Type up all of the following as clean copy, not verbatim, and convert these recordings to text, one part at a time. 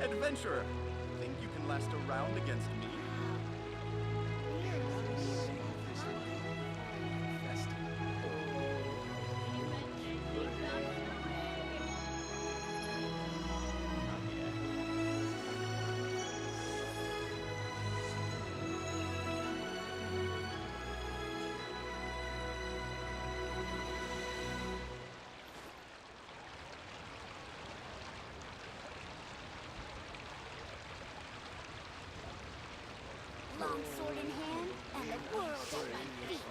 Adventurer, think you can last a round against me? Long sword in hand, and the world at my feet.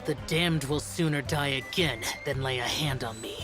The damned will sooner die again than lay a hand on me.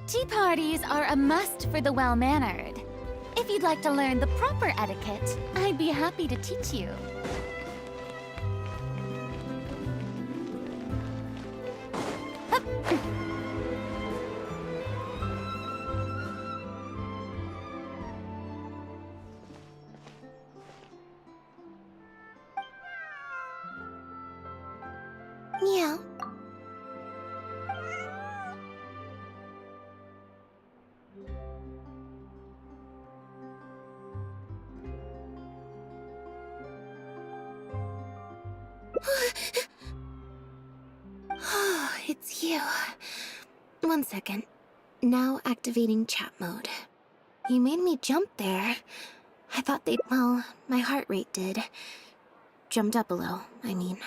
Tea parties are a must for the well-mannered. If you'd like to learn the proper etiquette, I'd be happy to teach you. Hup. Meow. It's you. 1 second. Now activating chat mode. You made me jump there. I thought well, my heart rate did. Jumped up a little, I mean.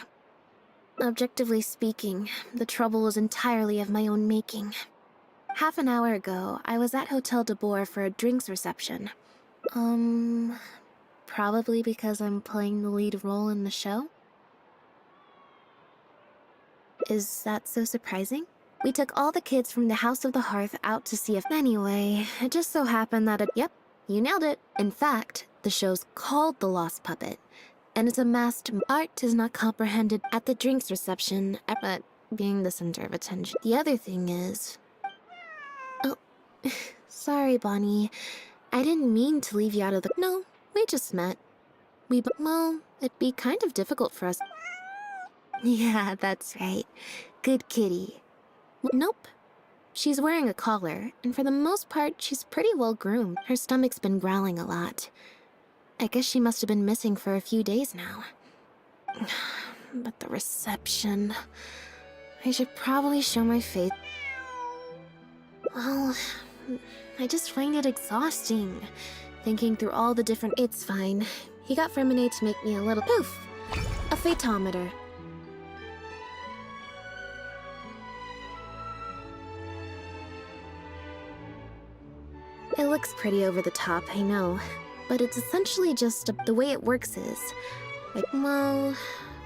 Objectively speaking, the trouble was entirely of my own making. Half an hour ago, I was at Hotel de Boer for a drinks reception. Probably because I'm playing the lead role in the show? Is that so surprising? We took all the kids from the House of the Hearth out to see if— Anyway, it just so happened that yep, you nailed it. In fact, the show's called The Lost Puppet, and it's a masked— Art is not comprehended at the drinks reception, but being the center of attention. The other thing is— Oh, sorry, Bonnie. I didn't mean to leave you out of the— No, we just met. Well, it'd be kind of difficult for us— Yeah, that's right. Good kitty. Nope. She's wearing a collar, and for the most part, she's pretty well groomed. Her stomach's been growling a lot. I guess she must have been missing for a few days now. But the reception— I should probably show my face. Well, I just find it exhausting, thinking through all the different— It's fine. He got Fremonade to make me a little— Poof! A photometer. It looks pretty over the top, I know. But it's essentially just the way it works is— well,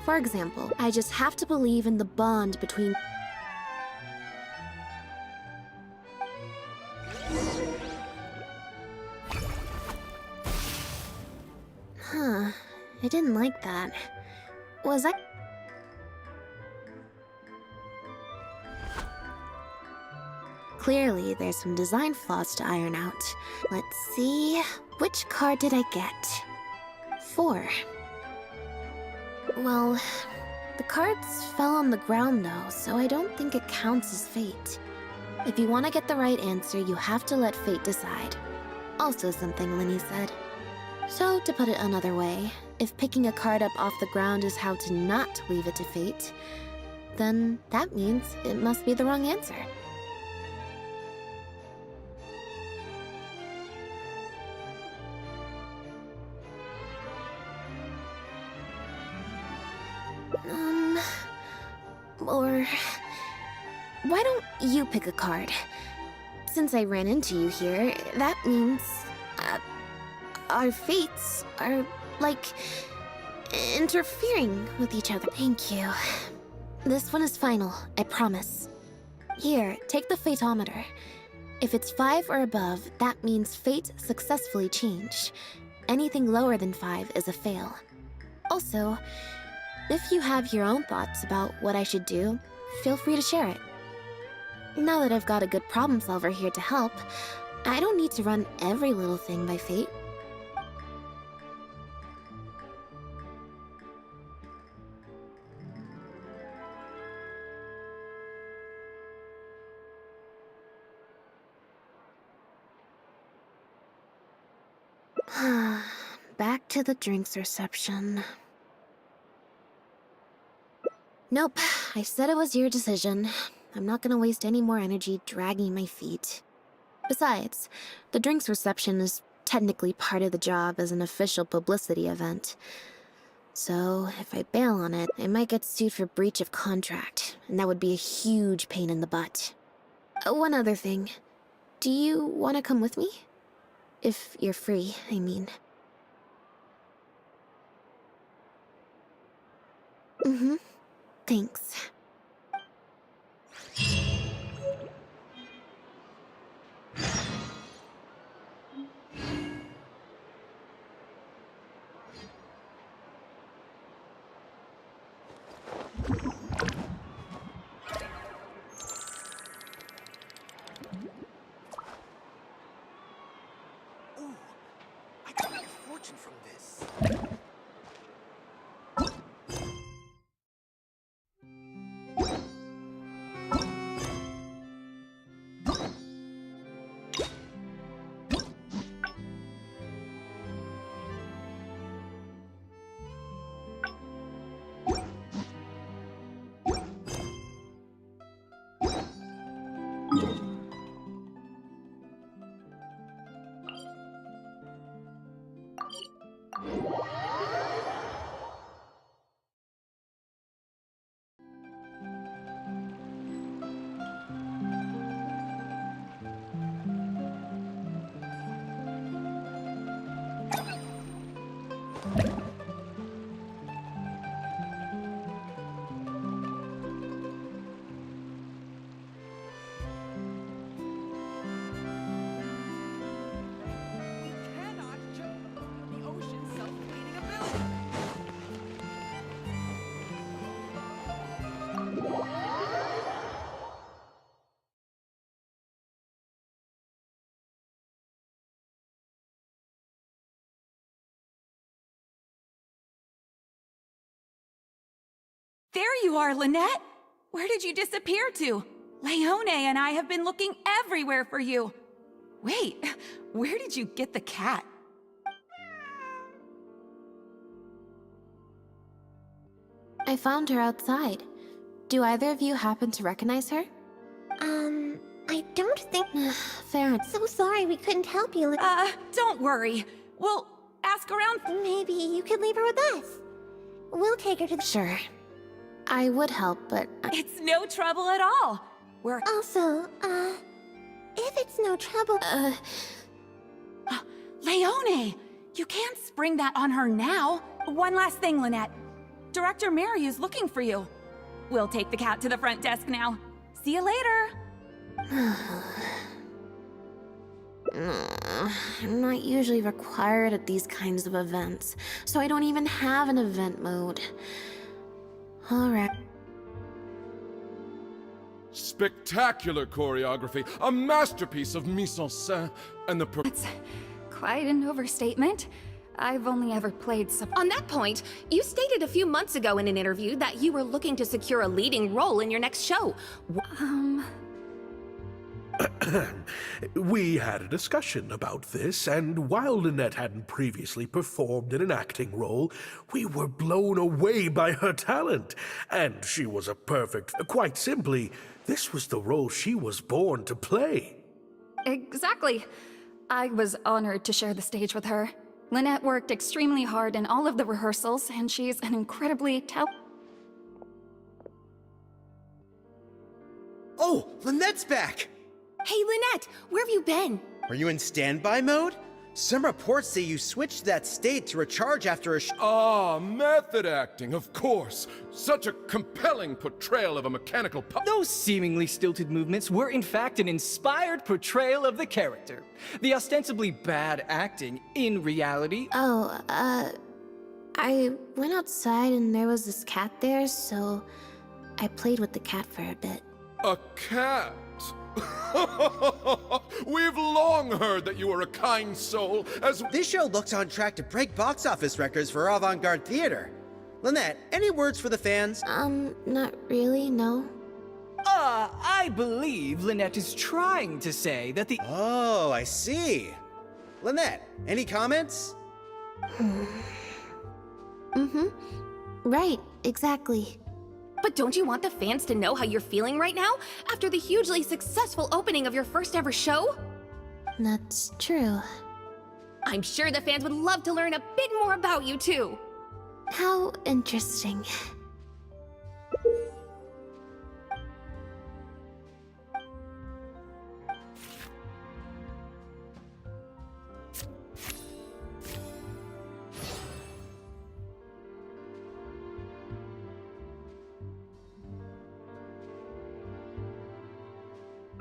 for example, I just have to believe in the bond between— Huh, I didn't like that. Was I— Clearly, there's some design flaws to iron out. Let's see, which card did I get? 4. Well, the cards fell on the ground though, so I don't think it counts as fate. If you want to get the right answer, you have to let fate decide. Also something Linny said. So, to put it another way, if picking a card up off the ground is how to not leave it to fate, then that means it must be the wrong answer. Or why don't you pick a card? Since I ran into you here, that means our fates are, like, interfering with each other. Thank you. This one is final, I promise. Here, take the fatometer. If it's 5 or above, that means fate successfully changed. Anything lower than 5 is a fail. Also, if you have your own thoughts about what I should do, feel free to share it. Now that I've got a good problem solver here to help, I don't need to run every little thing by fate. Back to the drinks reception. Nope, I said it was your decision. I'm not gonna waste any more energy dragging my feet. Besides, the drinks reception is technically part of the job as an official publicity event. So, if I bail on it, I might get sued for breach of contract, and that would be a huge pain in the butt. One other thing. Do you want to come with me? If you're free, I mean. Thanks. Ooh, I could make a fortune from this. There you are, Lynette! Where did you disappear to? Leone and I have been looking everywhere for you. Wait, where did you get the cat? I found her outside. Do either of you happen to recognize her? I don't think... Fair enough. So sorry we couldn't help you. Don't worry. We'll ask around. Maybe you could leave her with us. We'll take her to the... Sure. I would help, but... It's no trouble at all. We're... Also, if it's no trouble... Leone! You can't spring that on her now. One last thing, Lynette. Director Mariu's looking for you. We'll take the cat to the front desk now. See you later. I'm not usually required at these kinds of events, so I don't even have an event mode. Alright. Spectacular choreography, a masterpiece of mise en scène, and the That's quite an overstatement. I've only ever played On that point, you stated a few months ago in an interview that you were looking to secure a leading role in your next show. We had a discussion about this, and while Lynette hadn't previously performed in an acting role, we were blown away by her talent. And she was a perfect... Quite simply, this was the role she was born to play. Exactly. I was honored to share the stage with her. Lynette worked extremely hard in all of the rehearsals, and she's an incredibly Oh, Lynette's back! Hey, Lynette, where have you been? Are you in standby mode? Some reports say you switched that state to recharge after a Ah, method acting, of course. Such a compelling portrayal of a mechanical Those seemingly stilted movements were in fact an inspired portrayal of the character. The ostensibly bad acting, in reality... Oh, I went outside and there was this cat there, so I played with the cat for a bit. A cat? We've long heard that you are a kind soul, as... This show looks on track to break box office records for avant-garde theater. Lynette, any words for the fans? Not really, no. I believe Lynette is trying to say that the... Oh, I see. Lynette, any comments? Right, exactly. But don't you want the fans to know how you're feeling right now, after the hugely successful opening of your first ever show? That's true. I'm sure the fans would love to learn a bit more about you, too. How interesting.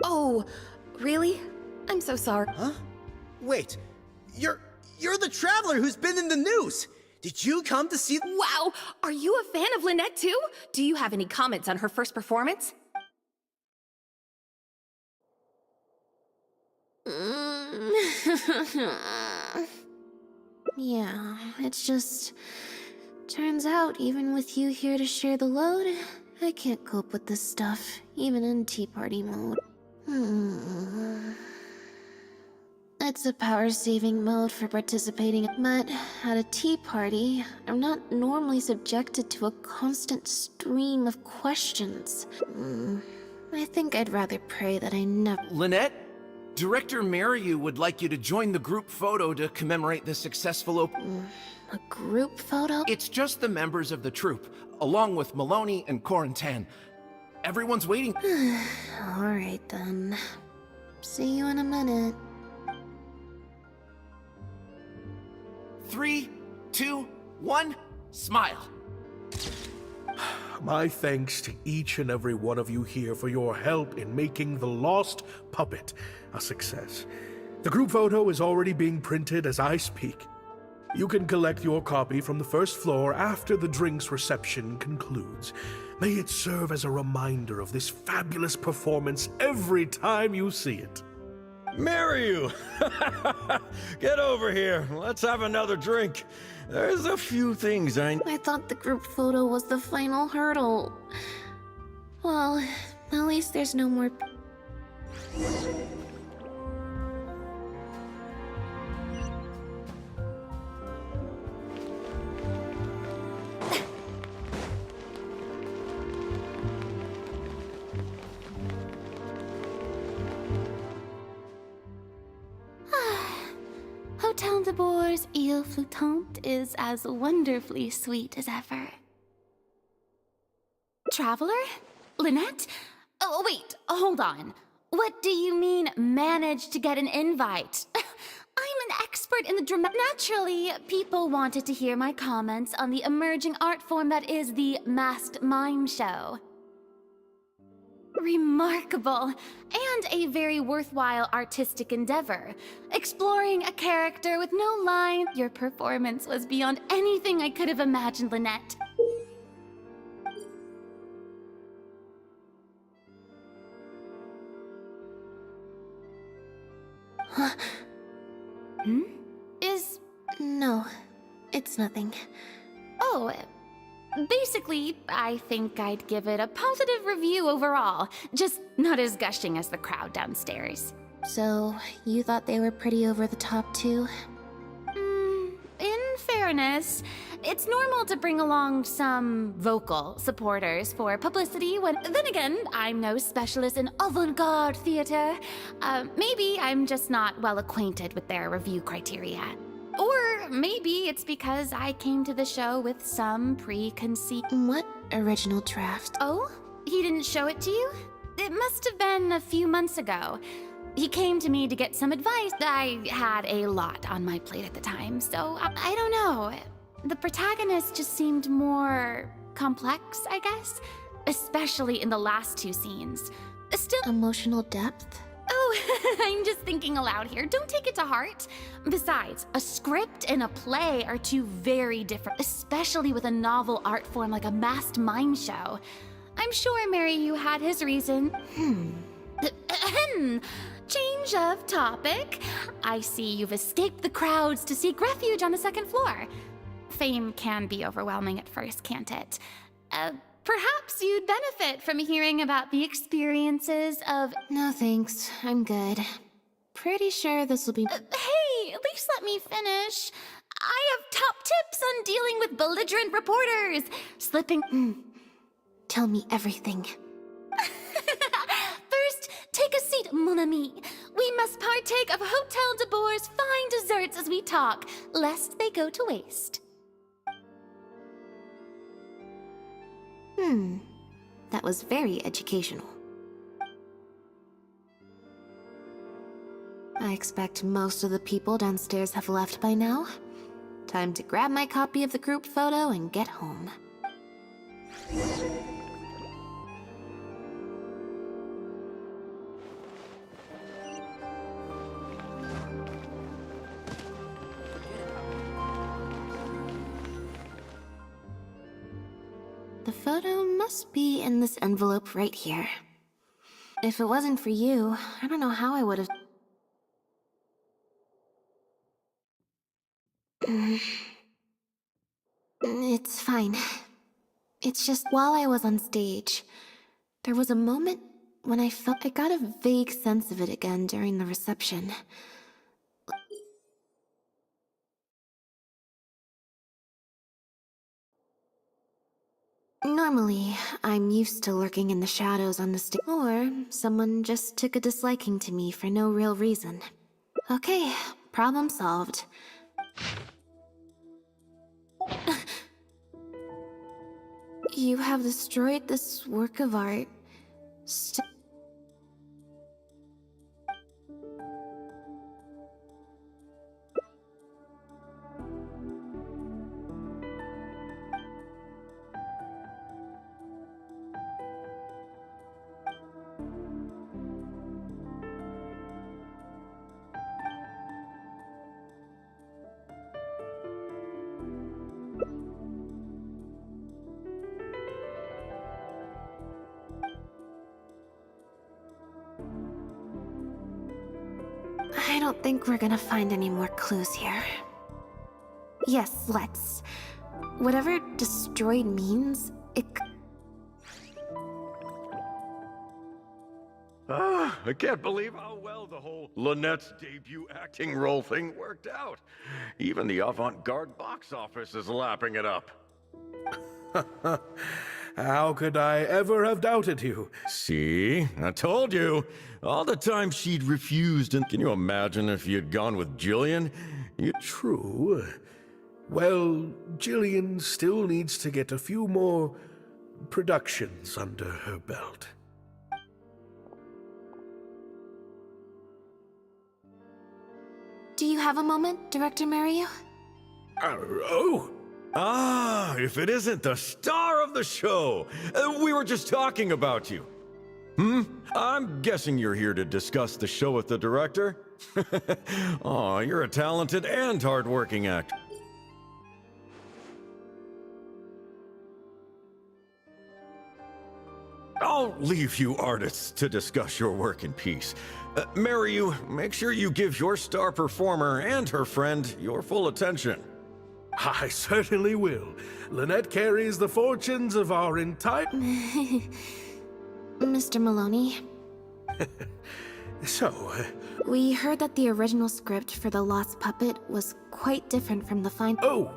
Oh, really? I'm so sorry. Huh? Wait, you're the traveler who's been in the news! Did you come to see— Wow! Are you a fan of Lynette too? Do you have any comments on her first performance? Yeah, it's just... Turns out, even with you here to share the load, I can't cope with this stuff, even in tea party mode. It's a power-saving mode for participating, but at a tea party, I'm not normally subjected to a constant stream of questions. I think I'd rather pray that I never— Lynette, Director Mariu would like you to join the group photo to commemorate the successful A group photo? It's just the members of the troupe, along with Maloney and Corentin. Everyone's waiting. Alright then. See you in a minute. 3, 2, 1, smile. My thanks to each and every one of you here for your help in making The Lost Puppet a success. The group photo is already being printed as I speak. You can collect your copy from the first floor after the drinks reception concludes. May it serve as a reminder of this fabulous performance every time you see it. Mariu! Get over here. Let's have another drink. There's a few things I thought the group photo was the final hurdle. Well, at least there's no more... Hotel de Bour's Île Flottante is as wonderfully sweet as ever. Traveler? Lynette? Oh, wait, hold on. What do you mean, managed to get an invite? I'm an expert in the drama— Naturally, people wanted to hear my comments on the emerging art form that is the masked mime show. Remarkable, and a very worthwhile artistic endeavor. Exploring a character with no line, your performance was beyond anything I could have imagined, Lynette. No, it's nothing. Oh, basically, I think I'd give it a positive review overall, just not as gushing as the crowd downstairs. So, you thought they were pretty over the top too? In fairness, it's normal to bring along some vocal supporters for publicity when— Then again, I'm no specialist in avant-garde theater. Maybe I'm just not well acquainted with their review criteria. Or maybe it's because I came to the show with some preconceived— What original draft? Oh? He didn't show it to you? It must have been a few months ago. He came to me to get some advice. I had a lot on my plate at the time, so I don't know. The protagonist just seemed more complex, I guess, especially in the last two scenes. Still, Emotional depth? oh, I'm just thinking aloud here. Don't take it to heart. Besides, a script and a play are two very different, especially with a novel art form like a masked mime show. I'm sure Maryu had his reason. Change of topic. I see you've escaped the crowds to seek refuge on the second floor. Fame can be overwhelming at first, can't it? Perhaps you'd benefit from hearing about the experiences of... No thanks, I'm good. Pretty sure this will be... Hey, at least let me finish. I have top tips on dealing with belligerent reporters. Slipping... Tell me everything. First, take a seat, mon ami. We must partake of Hotel de Boer's fine desserts as we talk, lest they go to waste. That was very educational. I expect most of the people downstairs have left by now. Time to grab my copy of the group photo and get home. The photo must be in this envelope right here. If it wasn't for you, I don't know how I would have... It's fine. It's just while I was on stage, there was a moment when I felt I got a vague sense of it again during the reception. Normally, I'm used to lurking in the shadows on the stage, or someone just took a disliking to me for no real reason. Okay, problem solved. You have destroyed this work of art. I don't think we're gonna find any more clues here. Yes, let's. Whatever destroyed means, it... I can't believe how well the whole Lynette's debut acting role thing worked out. Even the avant-garde box office is lapping it up. How could I ever have doubted you? See? I told you. All the time she'd refused, and can you imagine if you'd gone with Jillian? True. Well, Jillian still needs to get a few more productions under her belt. Do you have a moment, Director Maryu? If it isn't the star of the show! We were just talking about you. I'm guessing you're here to discuss the show with the director? Oh, you're a talented and hard-working actor. I'll leave you artists to discuss your work in peace. Maryu, make sure you give your star performer and her friend your full attention. I certainly will. Lynette carries the fortunes of our entire... Mr. Maloney. We heard that the original script for The Lost Puppet was quite different from the final... Oh!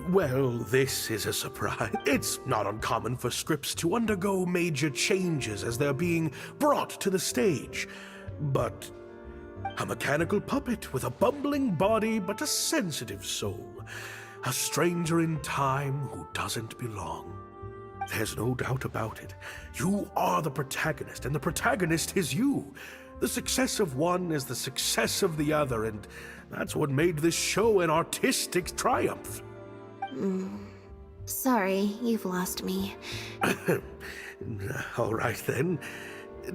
Well, this is a surprise. It's not uncommon for scripts to undergo major changes as they're being brought to the stage. But a mechanical puppet with a bumbling body but a sensitive soul. A stranger in time who doesn't belong. There's no doubt about it. You are the protagonist, and the protagonist is you. The success of one is the success of the other, and that's what made this show an artistic triumph. Sorry, you've lost me. All right then.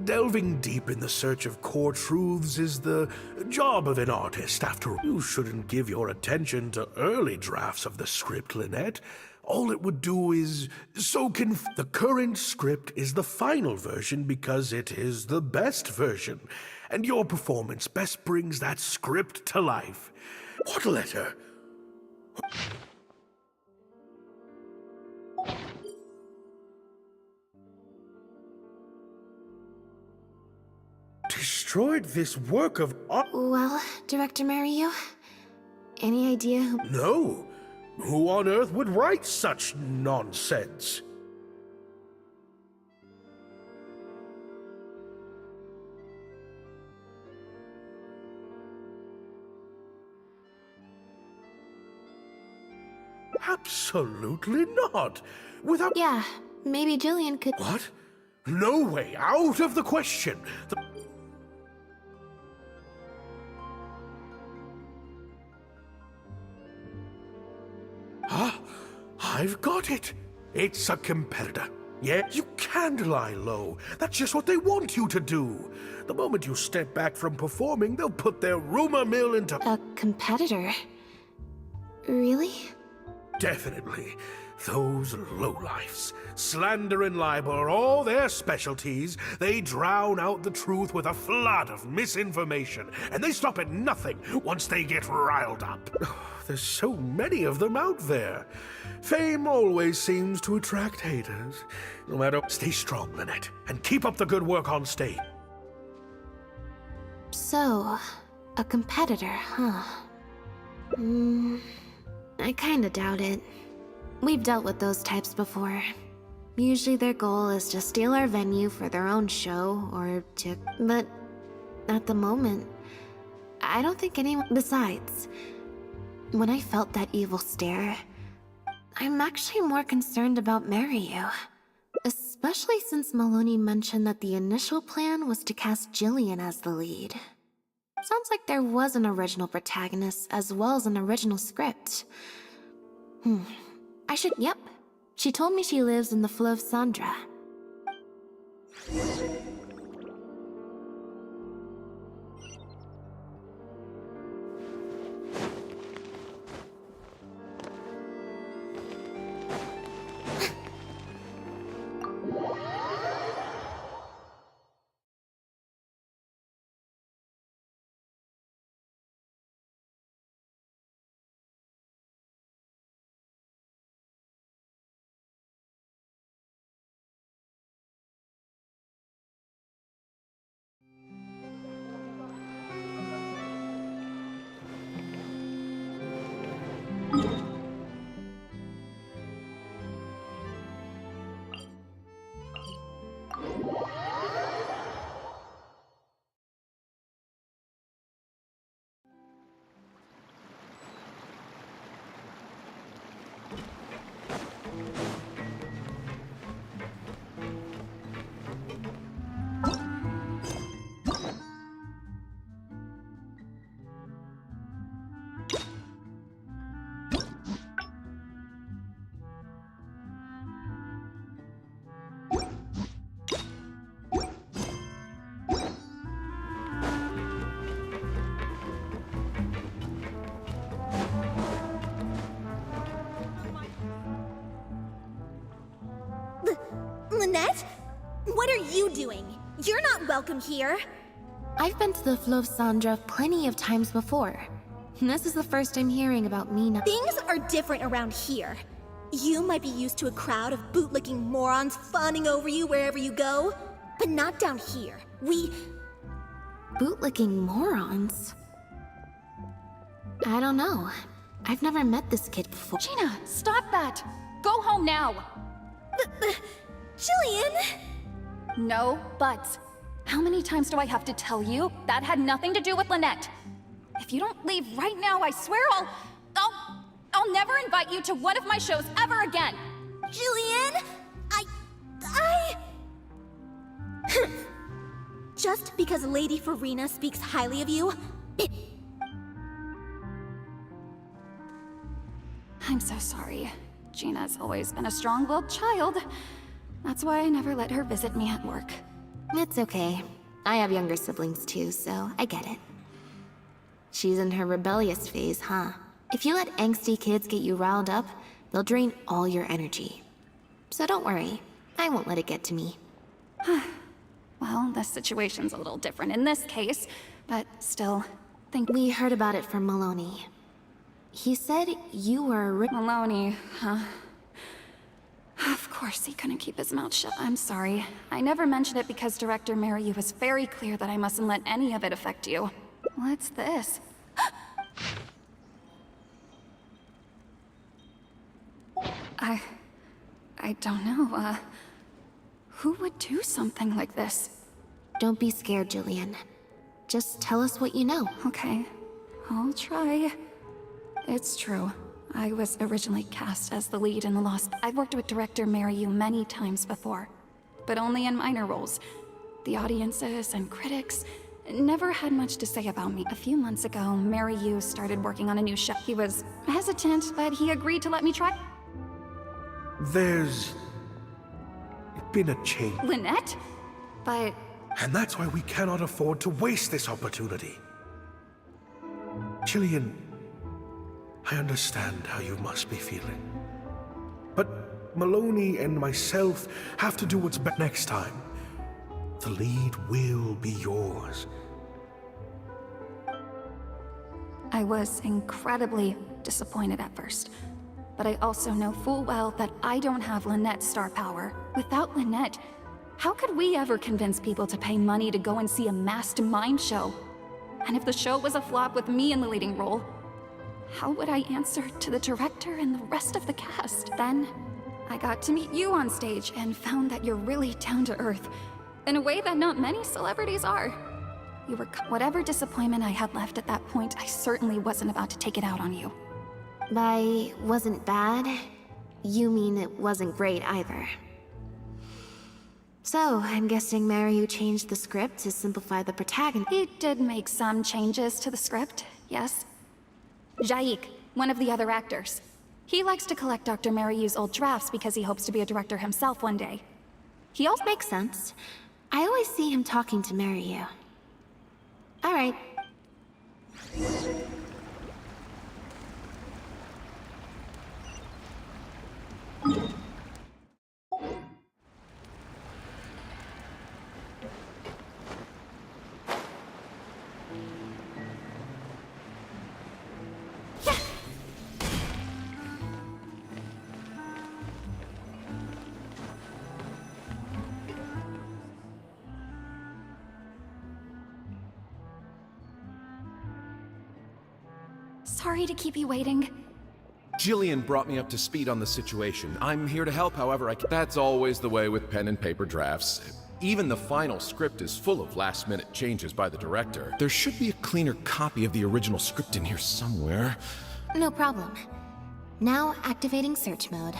Delving deep in the search of core truths is the job of an artist. After all, you shouldn't give your attention to early drafts of the script, Lynette. All it would do is the current script is the final version because it is the best version, and your performance best brings that script to life. What letter? Destroyed this work of art? Well, Director Mario, any idea who... No. Who on earth would write such nonsense? Absolutely not. Without... Yeah, maybe Jillian could... What? No way. Out of the question. I've got it. It's a competitor. Yeah, you can't lie low. That's just what they want you to do. The moment you step back from performing, they'll put their rumor mill into... A competitor? Really? Definitely. Those lowlifes. Slander and libel are all their specialties. They drown out the truth with a flood of misinformation, and they stop at nothing once they get riled up. There's so many of them out there. Fame always seems to attract haters. No matter... Stay strong, Lynette, and keep up the good work on stage. So, a competitor, huh? I kinda doubt it. We've dealt with those types before. Usually their goal is to steal our venue for their own show, or to... But at the moment, I don't think anyone... Besides, when I felt that evil stare, I'm actually more concerned about Mario. Especially since Maloney mentioned that the initial plan was to cast Jillian as the lead. Sounds like there was an original protagonist as well as an original script. Yep. She told me she lives in the Fleuve Sandra. Lynette? What are you doing? You're not welcome here. I've been to the Fleuve Sandra plenty of times before. This is the first I'm hearing about Mina. Things are different around here. You might be used to a crowd of bootlicking morons fawning over you wherever you go, but not down here. Bootlicking morons? I don't know. I've never met this kid before. Gina, stop that! Go home now! Jillian! No buts. How many times do I have to tell you? That had nothing to do with Lynette. If you don't leave right now, I swear I'll never invite you to one of my shows ever again! Jillian! Just because Lady Farina speaks highly of you, I'm so sorry. Gina's always been a strong-willed child. That's why I never let her visit me at work. It's okay. I have younger siblings too, so I get it. She's in her rebellious phase, huh? If you let angsty kids get you riled up, they'll drain all your energy. So don't worry, I won't let it get to me. Well, the situation's a little different in this case, but still, We heard about it from Maloney. He said you were Maloney, huh? Of course he couldn't keep his mouth shut. I'm sorry. I never mentioned it because Director Mariu was very clear that I mustn't let any of it affect you. What's this? I don't know, who would do something like this? Don't be scared, Jillian. Just tell us what you know. Okay, I'll try. It's true. I was originally cast as the lead in The Lost. I've worked with Director Mariu many times before, but only in minor roles. The audiences and critics never had much to say about me. A few months ago, Mariu started working on a new show. He was hesitant, but he agreed to let me try. There's been a change. Lynette? But... And that's why we cannot afford to waste this opportunity. Jillian, I understand how you must be feeling. But Maloney and myself have to do what's best next time. The lead will be yours. I was incredibly disappointed at first. But I also know full well that I don't have Lynette's star power. Without Lynette, how could we ever convince people to pay money to go and see a masked mime show? And if the show was a flop with me in the leading role, how would I answer to the director and the rest of the cast? Then, I got to meet you on stage and found that you're really down to earth, in a way that not many celebrities are. You were whatever disappointment I had left at that point, I certainly wasn't about to take it out on you. By wasn't bad, you mean it wasn't great either. So, I'm guessing Mariu changed the script to simplify the protagonist. He did make some changes to the script, yes. Jaik, one of the other actors. He likes to collect Dr. Mariu's old drafts because he hopes to be a director himself one day. He also makes sense. I always see him talking to Mariu. Alright. Sorry to keep you waiting. Jillian brought me up to speed on the situation. I'm here to help however I can. That's always the way with pen and paper drafts. Even the final script is full of last-minute changes by the director. There should be a cleaner copy of the original script in here somewhere. No problem. Now activating search mode.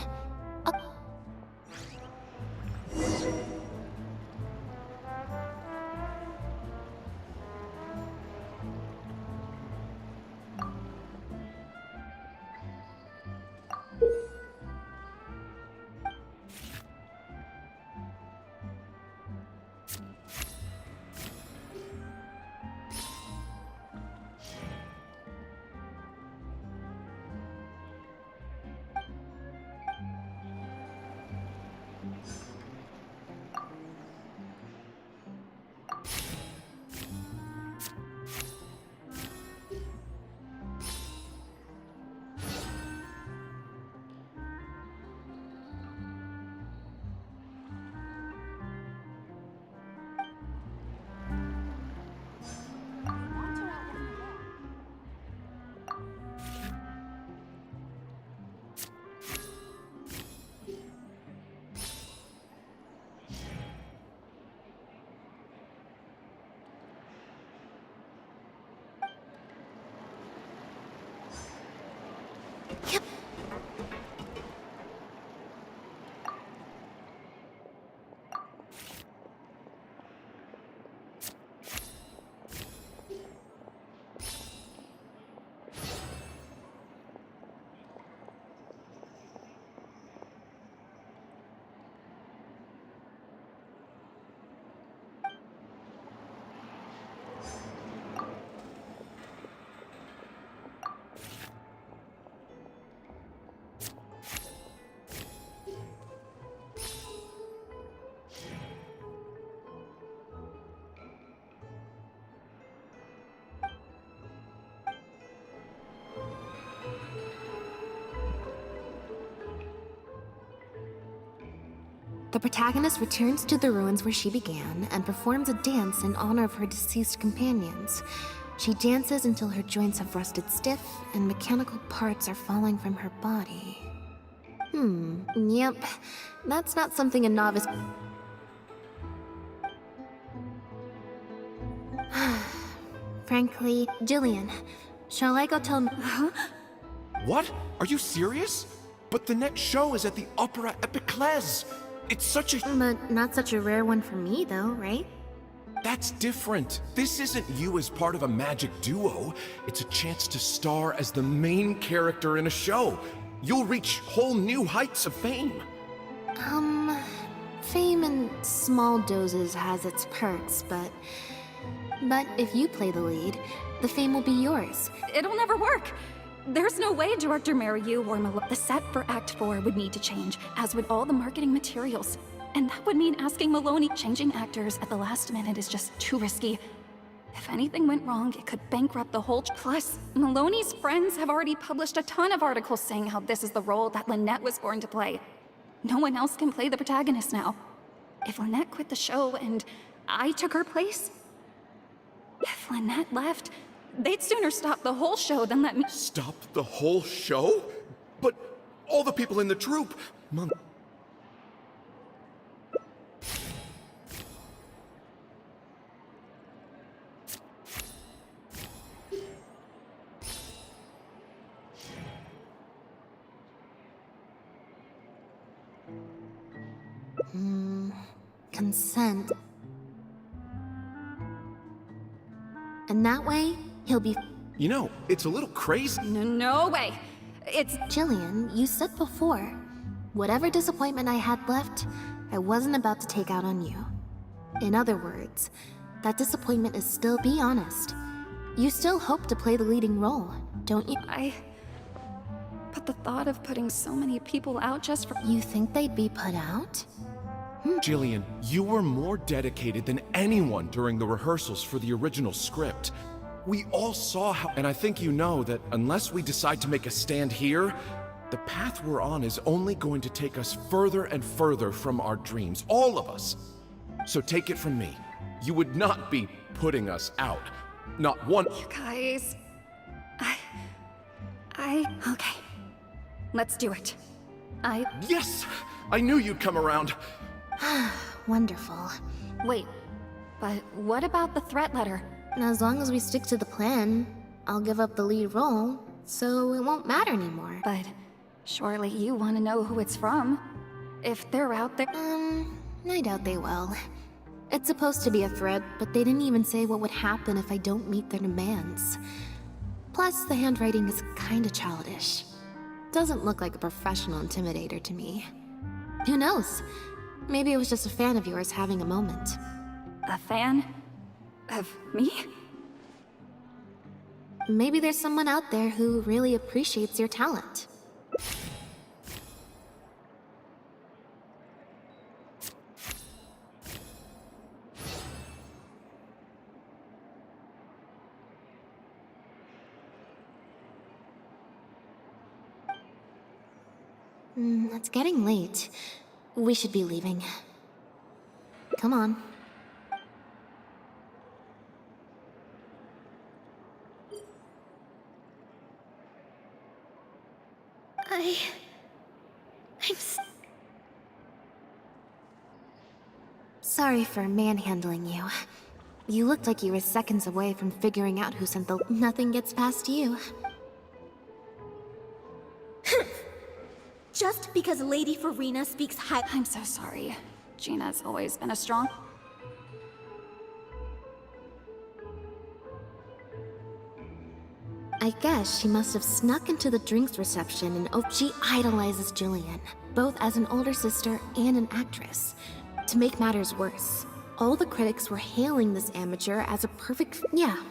The protagonist returns to the ruins where she began and performs a dance in honor of her deceased companions. She dances until her joints have rusted stiff and mechanical parts are falling from her body. Yep. That's not something a novice... Frankly, Jillian, shall I go tell... What? Are you serious? But the next show is at the Opera Epiclese. It's such a... But not such a rare one for me, though, right? That's different. This isn't you as part of a magic duo. It's a chance to star as the main character in a show. You'll reach whole new heights of fame. Fame in small doses has its perks, but if you play the lead, the fame will be yours. It'll never work. There's no way Director Mariyu or the set for Act 4 would need to change, as would all the marketing materials. And that would mean asking Maloney. Changing actors at the last minute is just too risky. If anything went wrong, it could bankrupt the whole... Plus, Maloney's friends have already published a ton of articles saying how this is the role that Lynette was born to play. No one else can play the protagonist now. If Lynette quit the show and I took her place... If Lynette left, they'd sooner stop the whole show than let me... Stop the whole show? But all the people in the troupe... Consent. And that way, he'll be... You know, it's a little crazy. No way. It's... Jillian, you said before, whatever disappointment I had left, I wasn't about to take out on you. In other words, that disappointment is still, be honest. You still hope to play the leading role, don't you? But the thought of putting so many people out just for... You think they'd be put out? Jillian, you were more dedicated than anyone during the rehearsals for the original script. We all saw how... And I think you know that unless we decide to make a stand here, the path we're on is only going to take us further and further from our dreams, all of us. So take it from me, you would not be putting us out. Not one... You guys... Okay. Let's do it. Yes! I knew you'd come around. Wonderful. Wait, but what about the threat letter? As long as we stick to the plan, I'll give up the lead role, so it won't matter anymore. But surely you want to know who it's from. If they're out there... I doubt they will. It's supposed to be a threat, but they didn't even say what would happen if I don't meet their demands. Plus, the handwriting is kinda childish. Doesn't look like a professional intimidator to me. Who knows? Maybe it was just a fan of yours having a moment. A fan? Of me? Maybe there's someone out there who really appreciates your talent. It's getting late. We should be leaving. Come on. Sorry for manhandling you. You looked like you were seconds away from figuring out who sent the... Nothing gets past you. Just because Lady Farina speaks high... I'm so sorry. Gina's always been a strong... I guess she must have snuck into the drinks reception and she idolizes Jillian, both as an older sister and an actress. To make matters worse, all the critics were hailing this amateur as a perfect... Yeah,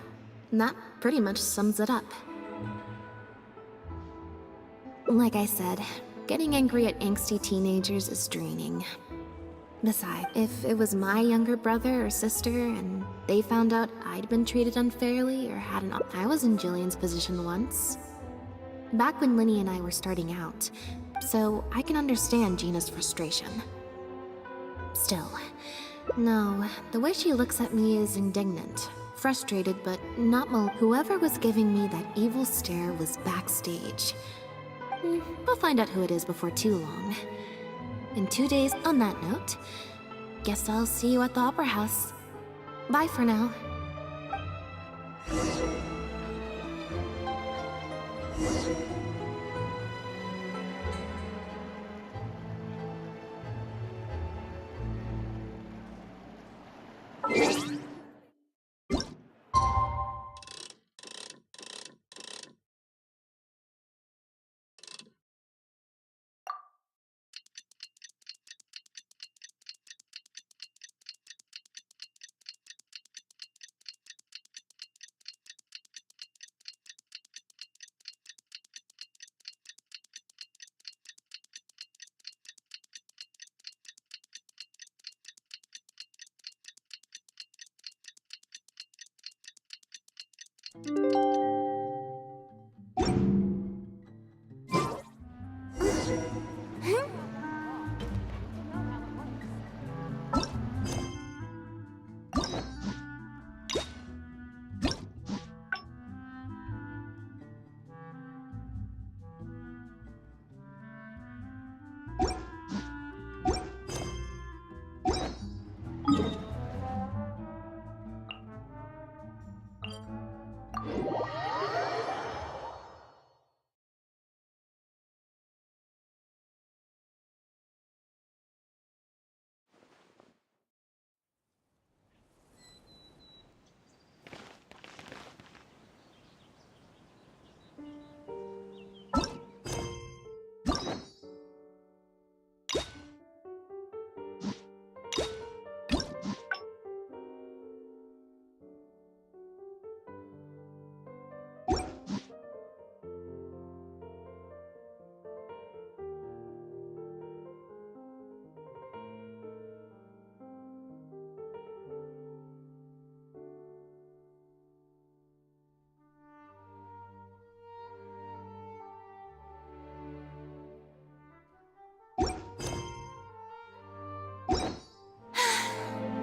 that pretty much sums it up. Like I said, getting angry at angsty teenagers is draining. Besides, if it was my younger brother or sister and they found out I'd been treated unfairly or had an... I was in Jillian's position once. Back when Linny and I were starting out, so I can understand Gina's frustration. Still, no, the way she looks at me is indignant. Frustrated, but not whoever was giving me that evil stare was backstage. We'll find out who it is before too long. In 2 days, on that note, guess I'll see you at the Opera House. Bye for now.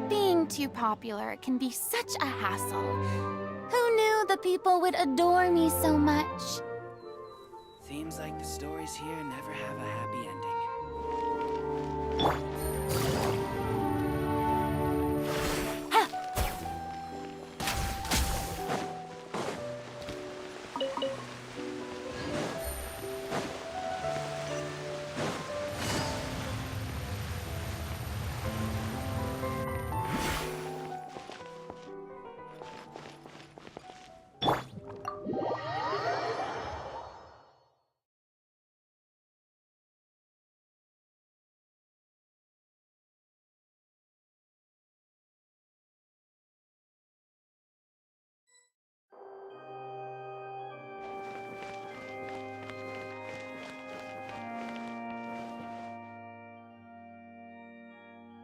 Being too popular can be such a hassle. Who knew the people would adore me so much? Seems like the stories here never have a happy ending.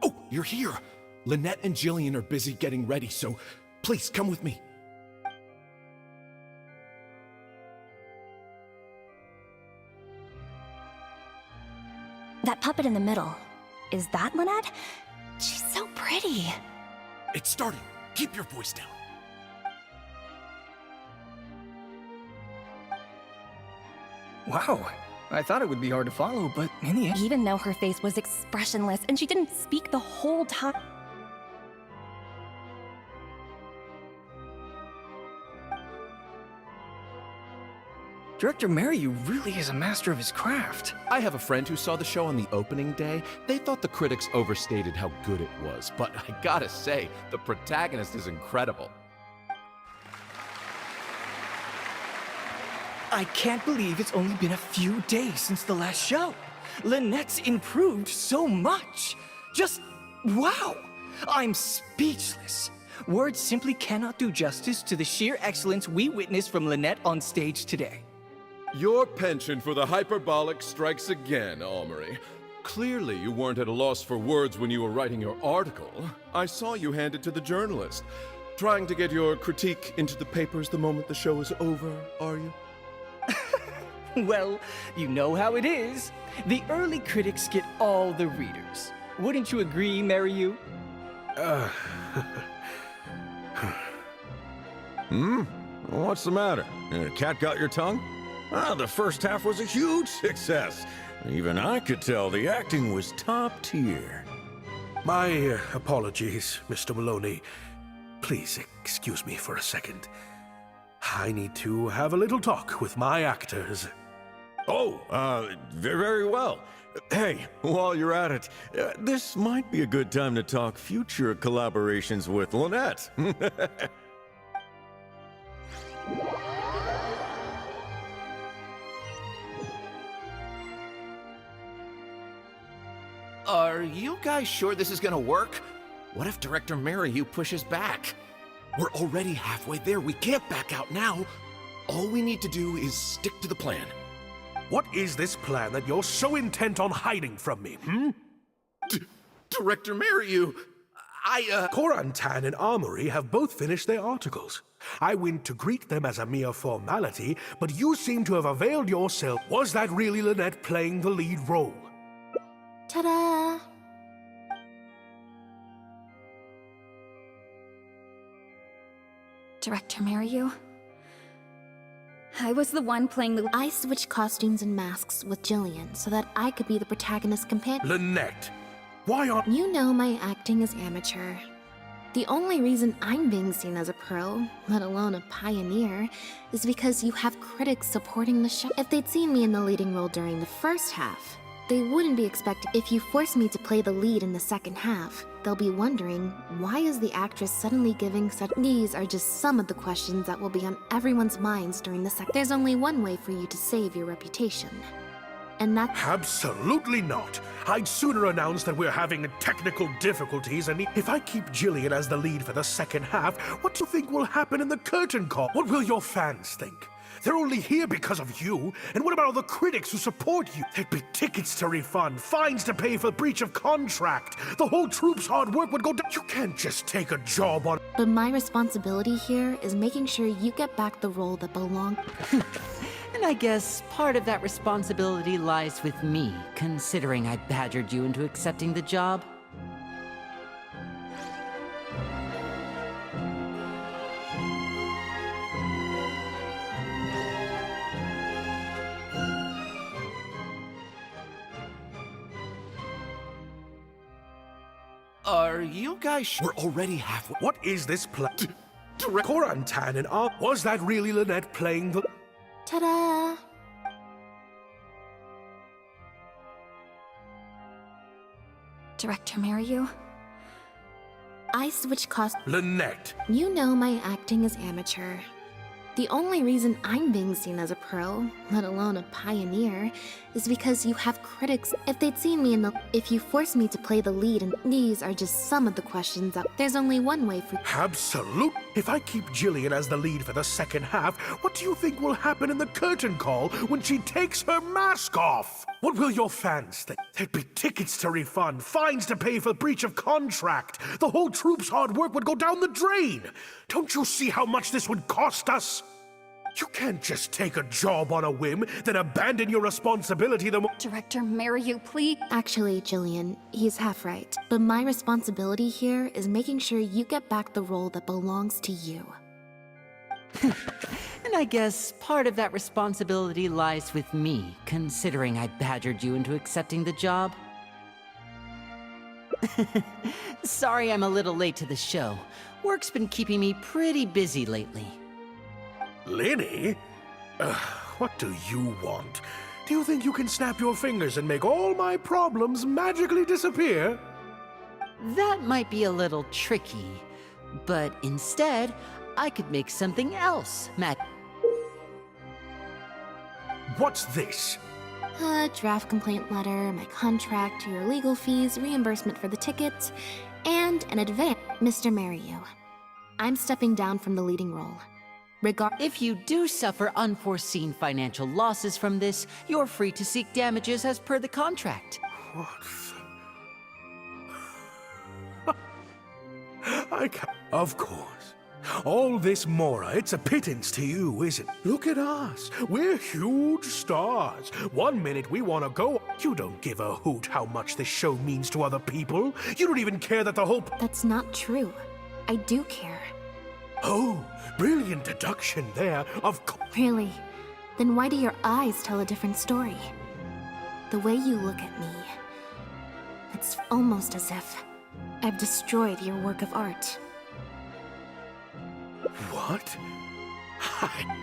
Oh, you're here! Lynette and Jillian are busy getting ready, so please come with me. That puppet in the middle, is that Lynette? She's so pretty. It's starting. Keep your voice down. Wow, I thought it would be hard to follow, but in the end... Even though her face was expressionless and she didn't speak the whole time. Director Merriu really is a master of his craft. I have a friend who saw the show on the opening day. They thought the critics overstated how good it was, but I gotta say, the protagonist is incredible. I can't believe it's only been a few days since the last show. Lynette's improved so much. Just wow! I'm speechless. Words simply cannot do justice to the sheer excellence we witnessed from Lynette on stage today. Your penchant for the hyperbolic strikes again, Almery. Clearly you weren't at a loss for words when you were writing your article. I saw you hand it to the journalist. Trying to get your critique into the papers the moment the show is over, are you? Well, you know how it is. The early critics get all the readers. Wouldn't you agree, Maryu? What's the matter? Cat got your tongue? The first half was a huge success. Even I could tell the acting was top tier. My apologies, Mr. Maloney. Please excuse me for a second. I need to have a little talk with my actors. Oh, very well. Hey, while you're at it, this might be a good time to talk future collaborations with Lynette. Are you guys sure this is gonna work? What if Director Maryu pushes back? We're already halfway there. We can't back out now. All we need to do is stick to the plan. What is this plan that you're so intent on hiding from me, Director Maryu, Korantan and Armory have both finished their articles. I went to greet them as a mere formality, but you seem to have availed yourself. Was that really Lynette playing the lead role? Ta-da! Director Maryu? I was the one playing the... I switched costumes and masks with Jillian so that I could be the protagonist's companion. Lynette! Why aren't... You know my acting is amateur. The only reason I'm being seen as a pro, let alone a pioneer, is because you have critics supporting the show. If they'd seen me in the leading role during the first half, they wouldn't be expecting. If you force me to play the lead in the second half, they'll be wondering, why is the actress suddenly giving such... These are just some of the questions that will be on everyone's minds during the second... There's only one way for you to save your reputation. And that... Absolutely not. I'd sooner announce that we're having technical difficulties and if I keep Jillian as the lead for the second half, what do you think will happen in the curtain call? What will your fans think? They're only here because of you. And what about all the critics who support you? There'd be tickets to refund, fines to pay for breach of contract. The whole troupe's hard work would go down. You can't just take a job on... But my responsibility here is making sure you get back the role that belongs... And I guess part of that responsibility lies with me, considering I badgered you into accepting the job. Are you guys sure? We're already halfway. What is this plan? Korantan and was that really Lynette playing the... Ta-da! Director Maryu? I switched costumes... Lynette! You know my acting is amateur. The only reason I'm being seen as a pro, let alone a pioneer, is because you have critics. If they'd seen me in the... If you force me to play the lead, and these are just some of the questions that... There's only one way for... Absolute. If I keep Jillian as the lead for the second half, what do you think will happen in the curtain call when she takes her mask off? What will your fans think? There'd be tickets to refund, fines to pay for breach of contract. The whole troupe's hard work would go down the drain. Don't you see how much this would cost us? You can't just take a job on a whim, then abandon your responsibility the Director Maryu, please. Actually, Jillian, he's half right. But my responsibility here is making sure you get back the role that belongs to you. And I guess part of that responsibility lies with me, considering I badgered you into accepting the job. Sorry I'm a little late to the show. Work's been keeping me pretty busy lately. Linny? What do you want? Do you think you can snap your fingers and make all my problems magically disappear? That might be a little tricky, but instead, I could make something else, What's this? A draft complaint letter, my contract, your legal fees, reimbursement for the tickets, and an advance. Mr. Maryu, I'm stepping down from the leading role. If you do suffer unforeseen financial losses from this, you're free to seek damages as per the contract. What the... I can't... Of course. All this Mora, it's a pittance to you, isn't it? Look at us. We're huge stars. One minute we want to go... You don't give a hoot how much this show means to other people. You don't even care that the whole... That's not true. I do care. Oh, brilliant deduction there, of course. Really? Then why do your eyes tell a different story? The way you look at me, it's almost as if I've destroyed your work of art. What?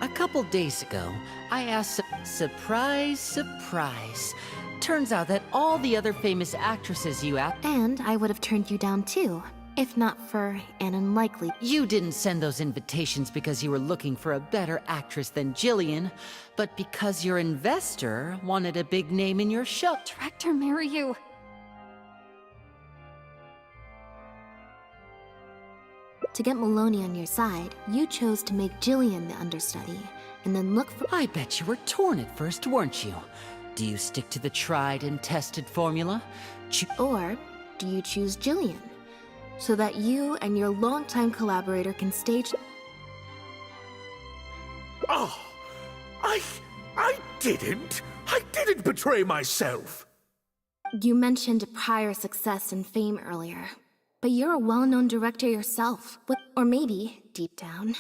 A couple days ago, I asked, surprise, surprise. Turns out that all the other famous actresses you asked... And I would have turned you down too, if not for an unlikely... You didn't send those invitations because you were looking for a better actress than Jillian, but because your investor wanted a big name in your show. Director Mariyu. To get Maloney on your side, you chose to make Jillian the understudy, and then look for... I bet you were torn at first, weren't you? Do you stick to the tried and tested formula? Or do you choose Jillian, so that you and your longtime collaborator can stage... Oh, I didn't betray myself. You mentioned prior success and fame earlier. But you're a well-known director yourself. Or maybe, deep down,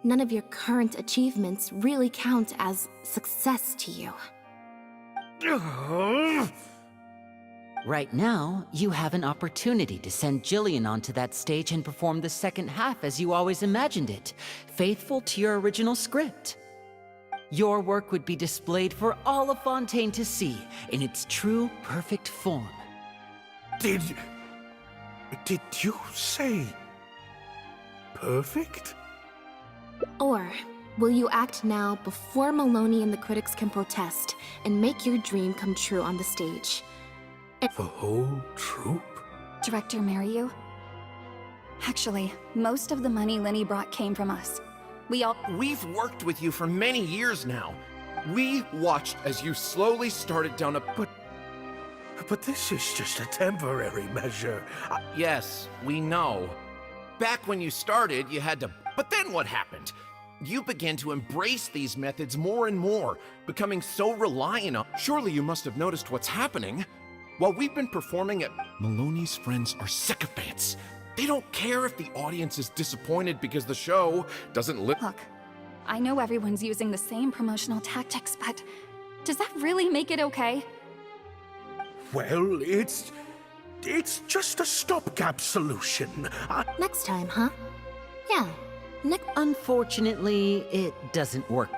none of your current achievements really count as success to you. Right now, you have an opportunity to send Jillian onto that stage and perform the second half as you always imagined it, faithful to your original script. Your work would be displayed for all of Fontaine to see in its true, perfect form. Did you say... perfect? Or will you act now before Maloney and the critics can protest and make your dream come true on the stage? The whole troupe? Director Mariyu? Actually, most of the money Lenny brought came from us. We've worked with you for many years now. We watched as you slowly started down a... But this is just a temporary measure. Yes, we know. Back when you started, you had to... But then what happened? You began to embrace these methods more and more, becoming so reliant on... Surely you must have noticed what's happening. While we've been performing at... Maloney's friends are sycophants. They don't care if the audience is disappointed because the show doesn't Look, I know everyone's using the same promotional tactics, but does that really make it okay? Well, it's just a stopgap solution. Next time, huh? Yeah, Unfortunately, it doesn't work.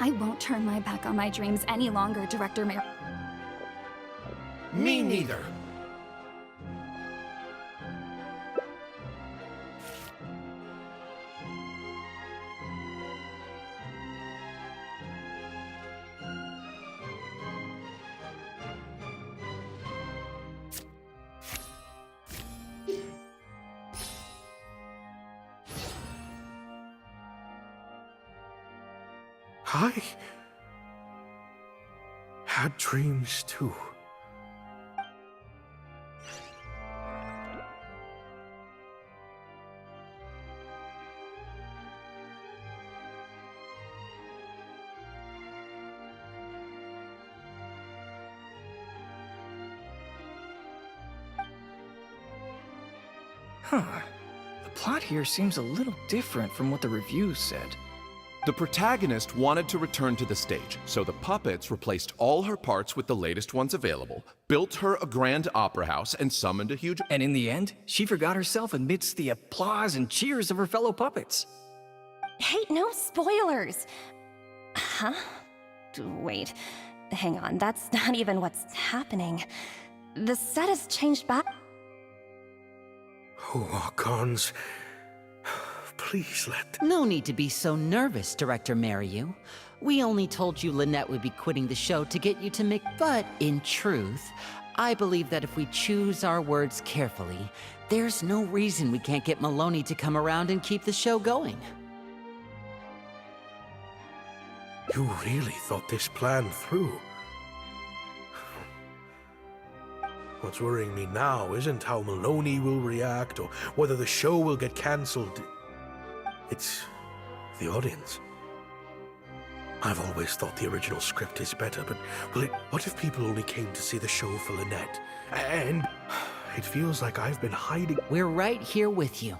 I won't turn my back on my dreams any longer, Director Mariyu. Me neither. I had dreams too. Huh. The plot here seems a little different from what the reviews said. The protagonist wanted to return to the stage, so the puppets replaced all her parts with the latest ones available, built her a grand opera house, and summoned a huge... And in the end, she forgot herself amidst the applause and cheers of her fellow puppets. Hey, no spoilers! Huh? Wait, hang on, that's not even what's happening. The set has changed back... Oh, Archons... Please let... No need to be so nervous, Director Mariyu. We only told you Lynette would be quitting the show to get you to make... But in truth, I believe that if we choose our words carefully, there's no reason we can't get Maloney to come around and keep the show going. You really thought this plan through. What's worrying me now isn't how Maloney will react or whether the show will get cancelled. It's the audience. I've always thought the original script is better, but what if people only came to see the show for Lynette? And it feels like I've been hiding. We're right here with you.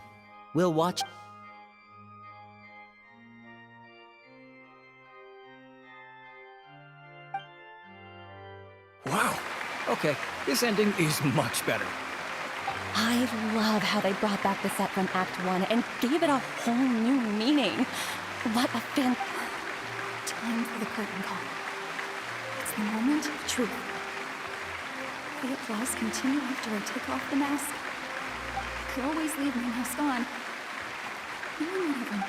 We'll watch. Wow. Okay, this ending is much better. I love how they brought back the set from Act 1 and gave it a whole new meaning. What a Time for the curtain call. It's the moment of truth. The applause continue after I take off the mask. I could always leave my mask on. No one would ever know.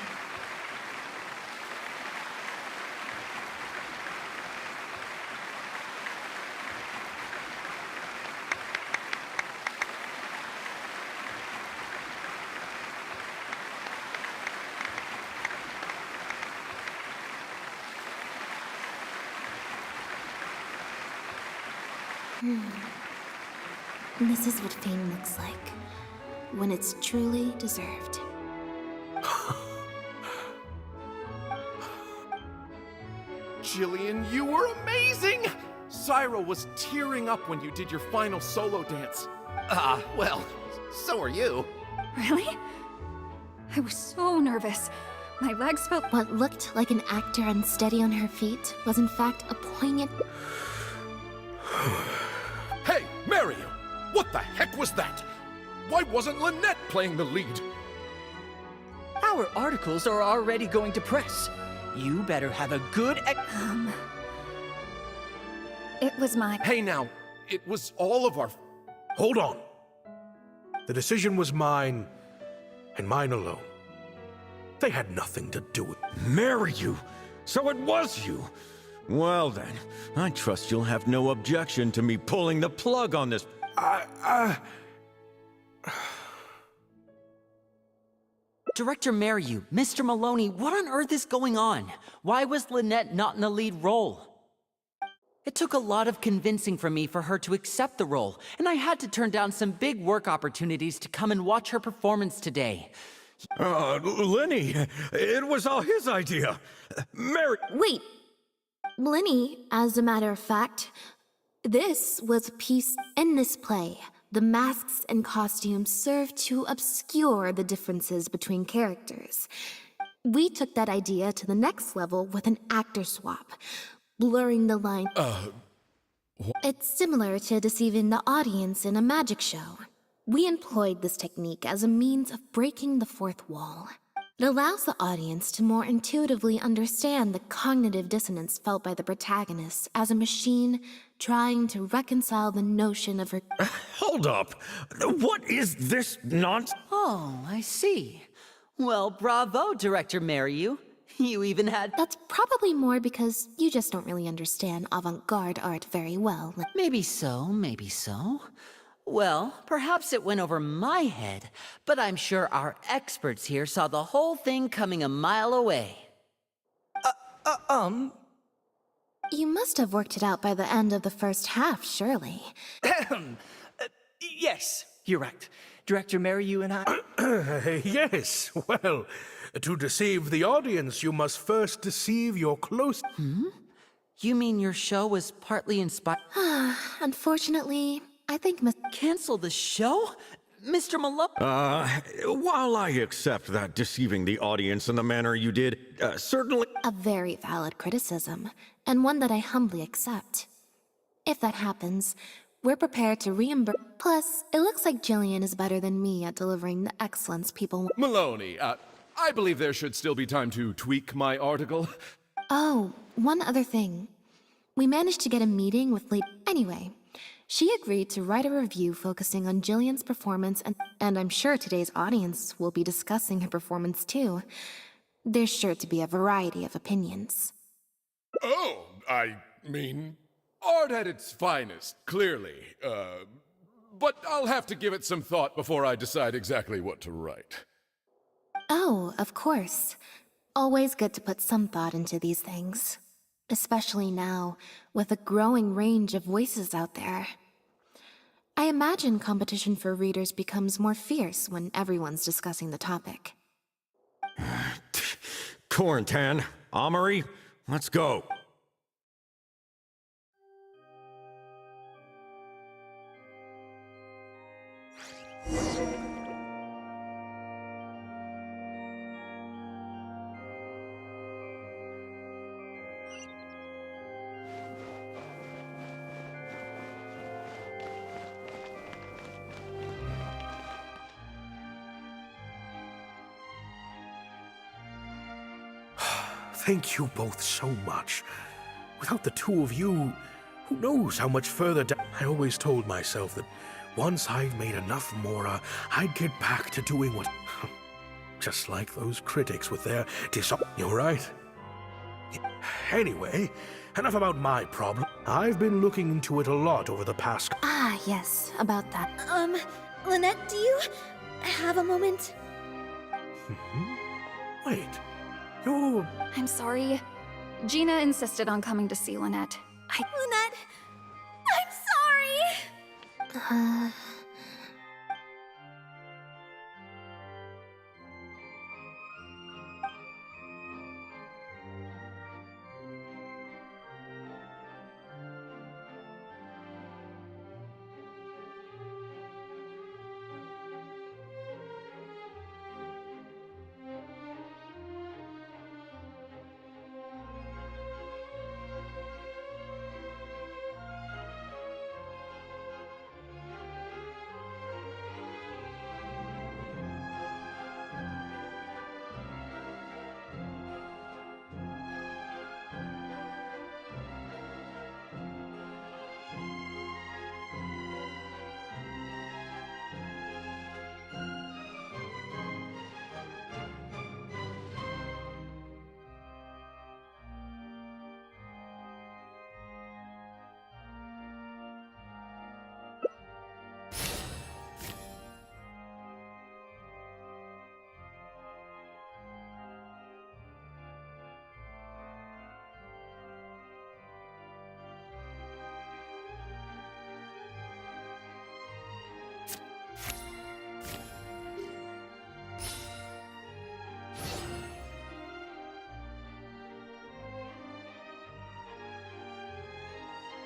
This is what fame looks like, when it's truly deserved. Jillian, you were amazing! Syra was tearing up when you did your final solo dance. Well, so are you. Really? I was so nervous. My legs felt... What looked like an actor unsteady on her feet was in fact a poignant... Hey, Mario! What the heck was that? Why wasn't Lynette playing the lead? Our articles are already going to press. You better have a good It was my... Hey now, it was all of our... Hold on. The decision was mine, and mine alone. They had nothing to do with... Marry you? So it was you? Well then, I trust you'll have no objection to me pulling the plug on this. Director Mariu, Mr. Maloney, what on earth is going on? Why was Lynette not in the lead role? It took a lot of convincing from me for her to accept the role, and I had to turn down some big work opportunities to come and watch her performance today. Lenny, it was all his idea. Wait! Lenny, as a matter of fact, this was a piece in this play. The masks and costumes served to obscure the differences between characters. We took that idea to the next level with an actor swap, blurring the line. It's similar to deceiving the audience in a magic show. We employed this technique as a means of breaking the fourth wall. It allows the audience to more intuitively understand the cognitive dissonance felt by the protagonist as a machine trying to reconcile the notion of her... Hold up! What is this nonsense? Oh, I see. Well, bravo, Director Mariu. You even had... That's probably more because you just don't really understand avant-garde art very well. Maybe so, maybe so. Well, perhaps it went over my head, but I'm sure our experts here saw the whole thing coming a mile away. You must have worked it out by the end of the first half, surely. Yes, you're right. Director Mariu and I... Yes, well, to deceive the audience, you must first deceive your close... You mean your show was partly inspired... Unfortunately, I think Cancel the show? Mr. Malone? While I accept that deceiving the audience in the manner you did, certainly... A very valid criticism, and one that I humbly accept. If that happens, we're prepared to reimburse... Plus, it looks like Jillian is better than me at delivering the excellence people want. Maloney, I believe there should still be time to tweak my article. Oh, one other thing. We managed to get a meeting with Anyway, she agreed to write a review focusing on Jillian's performance, and I'm sure today's audience will be discussing her performance too. There's sure to be a variety of opinions. Oh, I mean, art at its finest, clearly. But I'll have to give it some thought before I decide exactly what to write. Oh, of course. Always good to put some thought into these things. Especially now, with a growing range of voices out there. I imagine competition for readers becomes more fierce when everyone's discussing the topic. Corentan, Amory, Let's go. Thank you both so much. Without the two of you, who knows how much further down. I always told myself that once I've made enough Mora, I'd get back to doing what... Just like those critics with their You're right. Anyway, enough about my problem. I've been looking into it a lot over the past... Ah, yes, about that. Lynette, do you have a moment? Wait, you're... I'm sorry. Gina insisted on coming to see Lynette. Lynette, I'm sorry!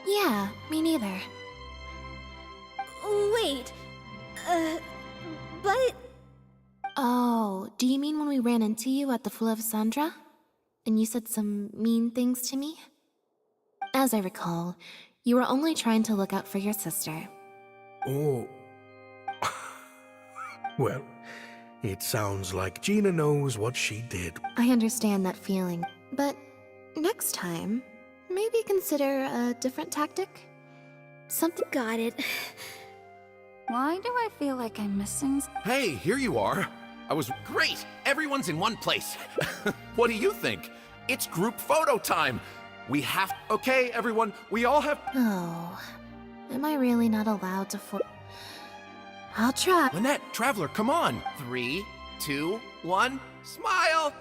Yeah, me neither. Wait, but... Oh, do you mean when we ran into you at the Fleuve Sandra? And you said some mean things to me? As I recall, you were only trying to look out for your sister. Oh. Well, it sounds like Gina knows what she did. I understand that feeling, but next time, maybe consider a different tactic? Something... Got it. Why do I feel like I'm missing... Hey, here you are. I was great. Everyone's in one place. What do you think? It's group photo time. We have... Okay, everyone, we all have... Oh, am I really not allowed to I'll try. Lynette, Traveler, come on. 3, 2, 1, smile!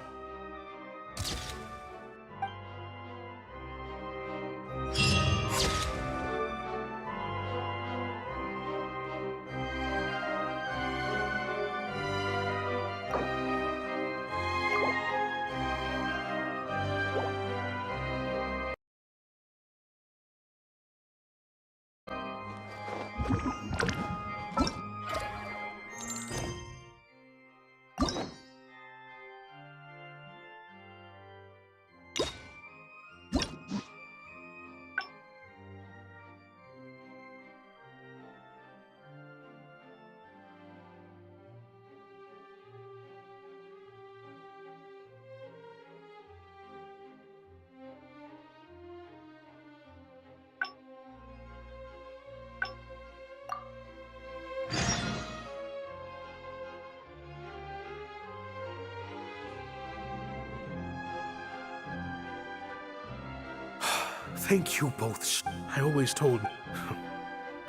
Thank you both. I always told...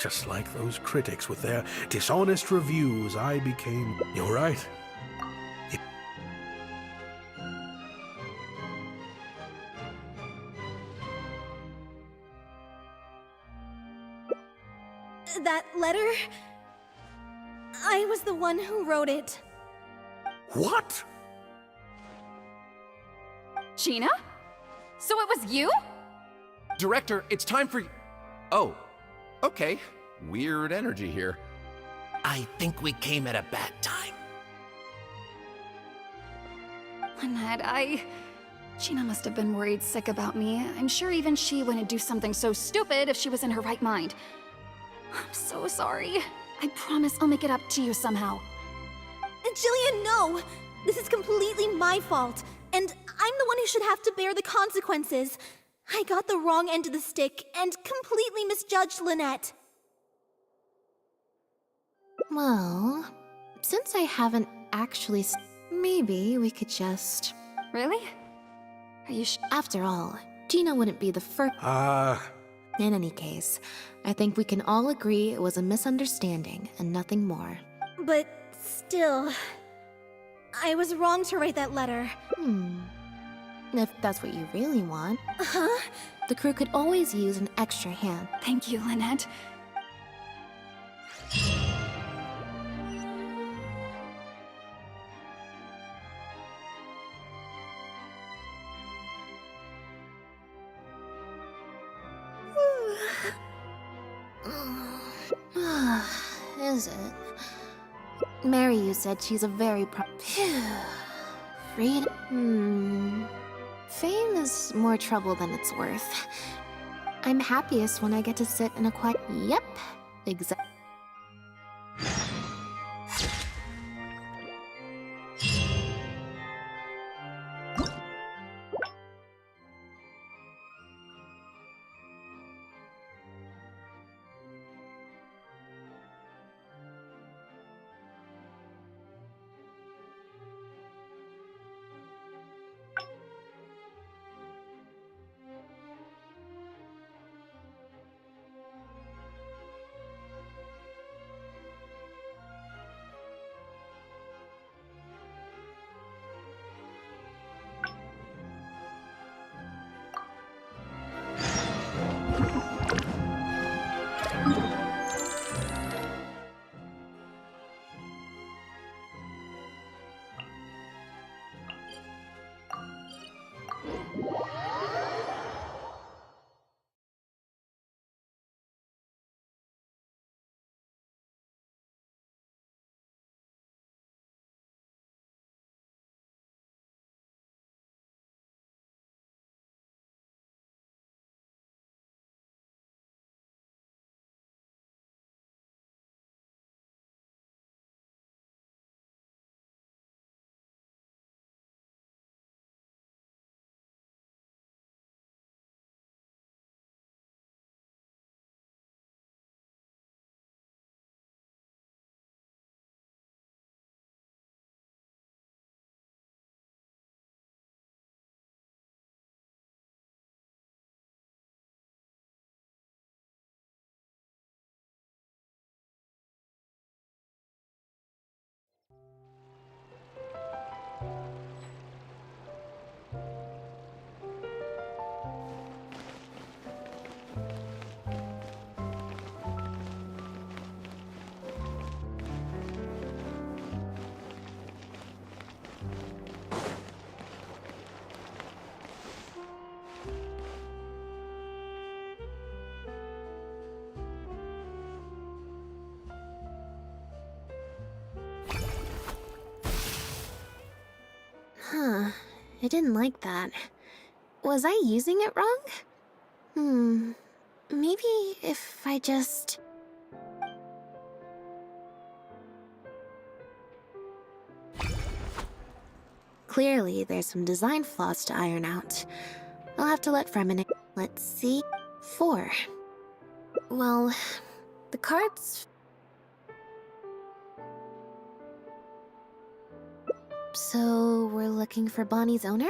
Just like those critics with their dishonest reviews, I became... You're right. That letter... I was the one who wrote it. What? Gina? So it was you? Director, it's time for... Oh, okay. Weird energy here. I think we came at a bad time. Lynette, Gina must have been worried sick about me. I'm sure even she wouldn't do something so stupid if she was in her right mind. I'm so sorry. I promise I'll make it up to you somehow. Jillian, no! This is completely my fault, and I'm the one who should have to bear the consequences. I got the wrong end of the stick and completely misjudged Lynette. Well, since I haven't actually maybe we could just... Really? Are you After all, Gina wouldn't be the first... In any case, I think we can all agree it was a misunderstanding and nothing more. But still, I was wrong to write that letter. If that's what you really want. Huh? The crew could always use an extra hand. Thank you, Lynette. Is it? Mary, you said she's a very Freedom? Fame is more trouble than it's worth. I'm happiest when I get to sit in a quiet... Yep, exactly. I didn't like that. Was I using it wrong? Maybe if I just... Clearly, there's some design flaws to iron out. I'll have to let Fremen... Let's see... 4. Well, the cards... So, we're looking for Bonnie's owner?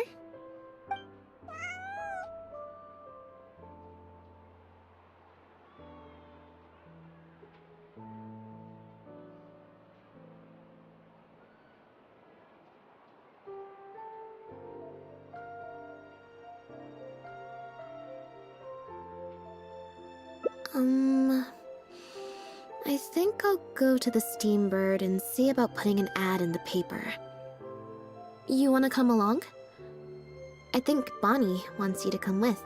I think I'll go to the Steambird and see about putting an ad in the paper. You wanna come along? I think Bonnie wants you to come with.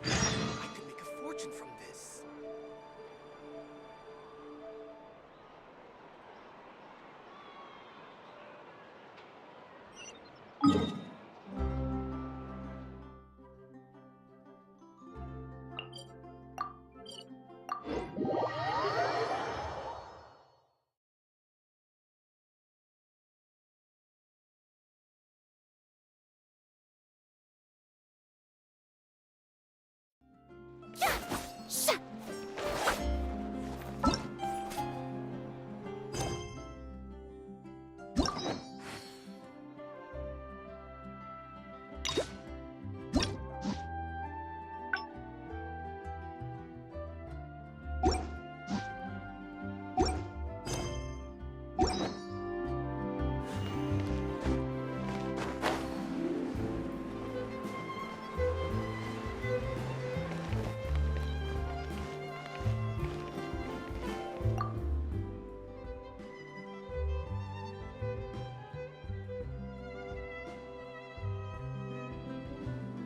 I could make a fortune from this.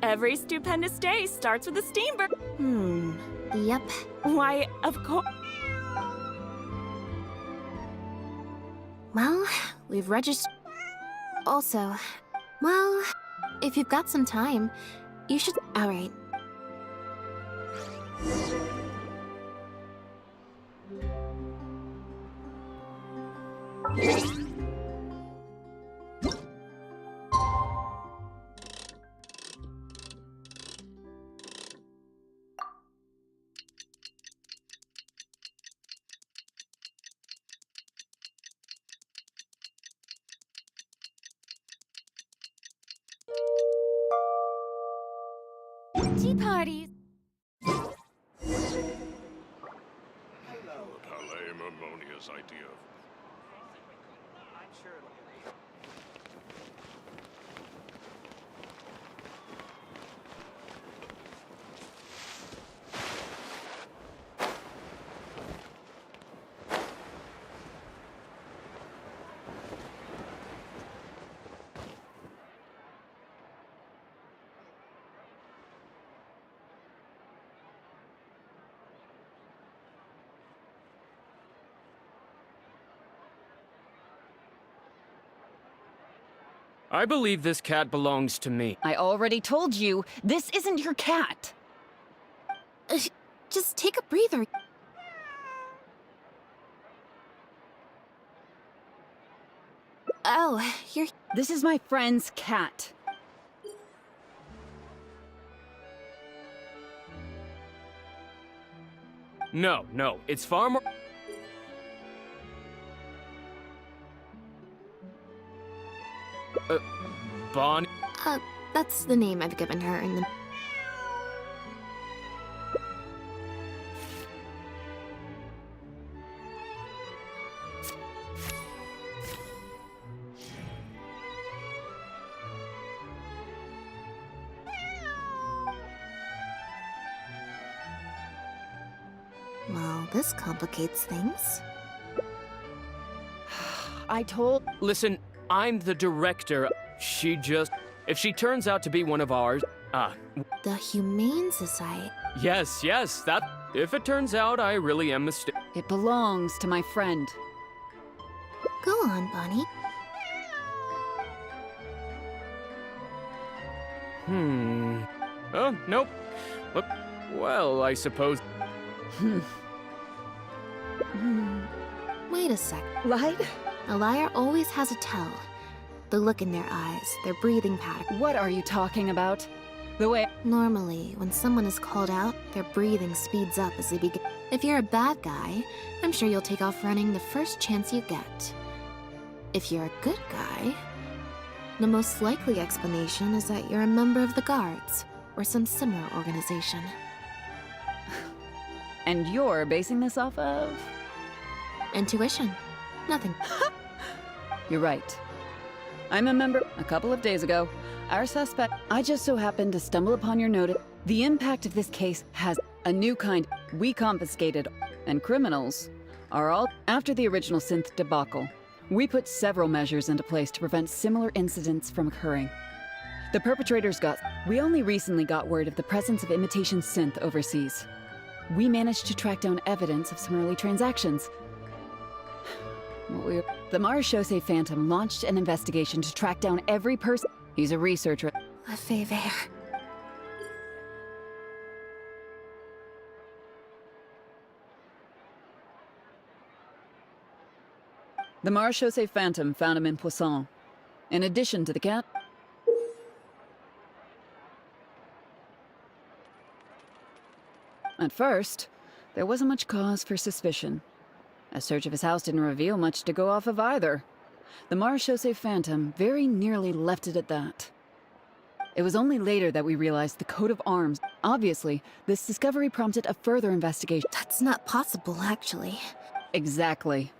Every stupendous day starts with a steamboat. Yep. Why, of course. Well, we've registered. Also, well, if you've got some time, you should. Alright. Tea parties. A lame, harmonious idea. I'm sure it'll be. I believe this cat belongs to me. I already told you, this isn't your cat. Just take a breather. Oh, you're. This is my friend's cat. No, it's far more. Bonnie? That's the name I've given her in the... Well, this complicates things. I told... Listen, I'm the director. She just... If she turns out to be one of ours... The Humane Society. Yes, that... If it turns out I really am mistaken... It belongs to my friend. Go on, Bonnie. Oh, nope. Look, well, I suppose... Wait a sec. Lied? A liar always has a tell. The look in their eyes, their breathing pattern. What are you talking about? The way... Normally, when someone is called out, their breathing speeds up as they begin. If you're a bad guy, I'm sure you'll take off running the first chance you get. If you're a good guy, the most likely explanation is that you're a member of the Guards, or some similar organization. And you're basing this off of? Intuition. Nothing. You're right. I'm a member. A couple of days ago, Our suspect, I just so happened to stumble upon your notice. The impact of this case has a new kind we confiscated, and criminals are all after the original synth debacle. We put several measures into place to prevent similar incidents from occurring. The perpetrators we only recently got word of the presence of imitation synth overseas. We managed to track down evidence of some early transactions. The Marechaussee Phantom launched an investigation to track down every person. He's a researcher. Lefebvre. The Marechaussee Phantom found him in Poisson. In addition to the cat. At first, there wasn't much cause for suspicion. A search of his house didn't reveal much to go off of either. The Marechaussee Phantom very nearly left it at that. It was only later that we realized the coat of arms. Obviously, this discovery prompted a further investigation. That's not possible, actually. Exactly.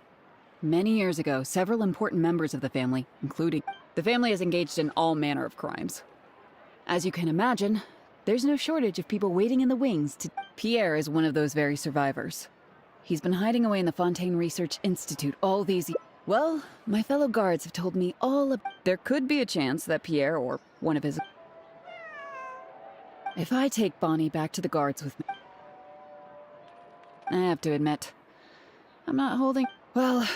Many years ago, several important members of the family, including... The family is engaged in all manner of crimes. As you can imagine, there's no shortage of people waiting in the wings to... Pierre is one of those very survivors. He's been hiding away in the Fontaine Research Institute all these years. Well, my fellow guards have told me all of... There could be a chance that Pierre, or one of his... If I take Bonnie back to the guards with me... I have to admit, I'm not holding... Well,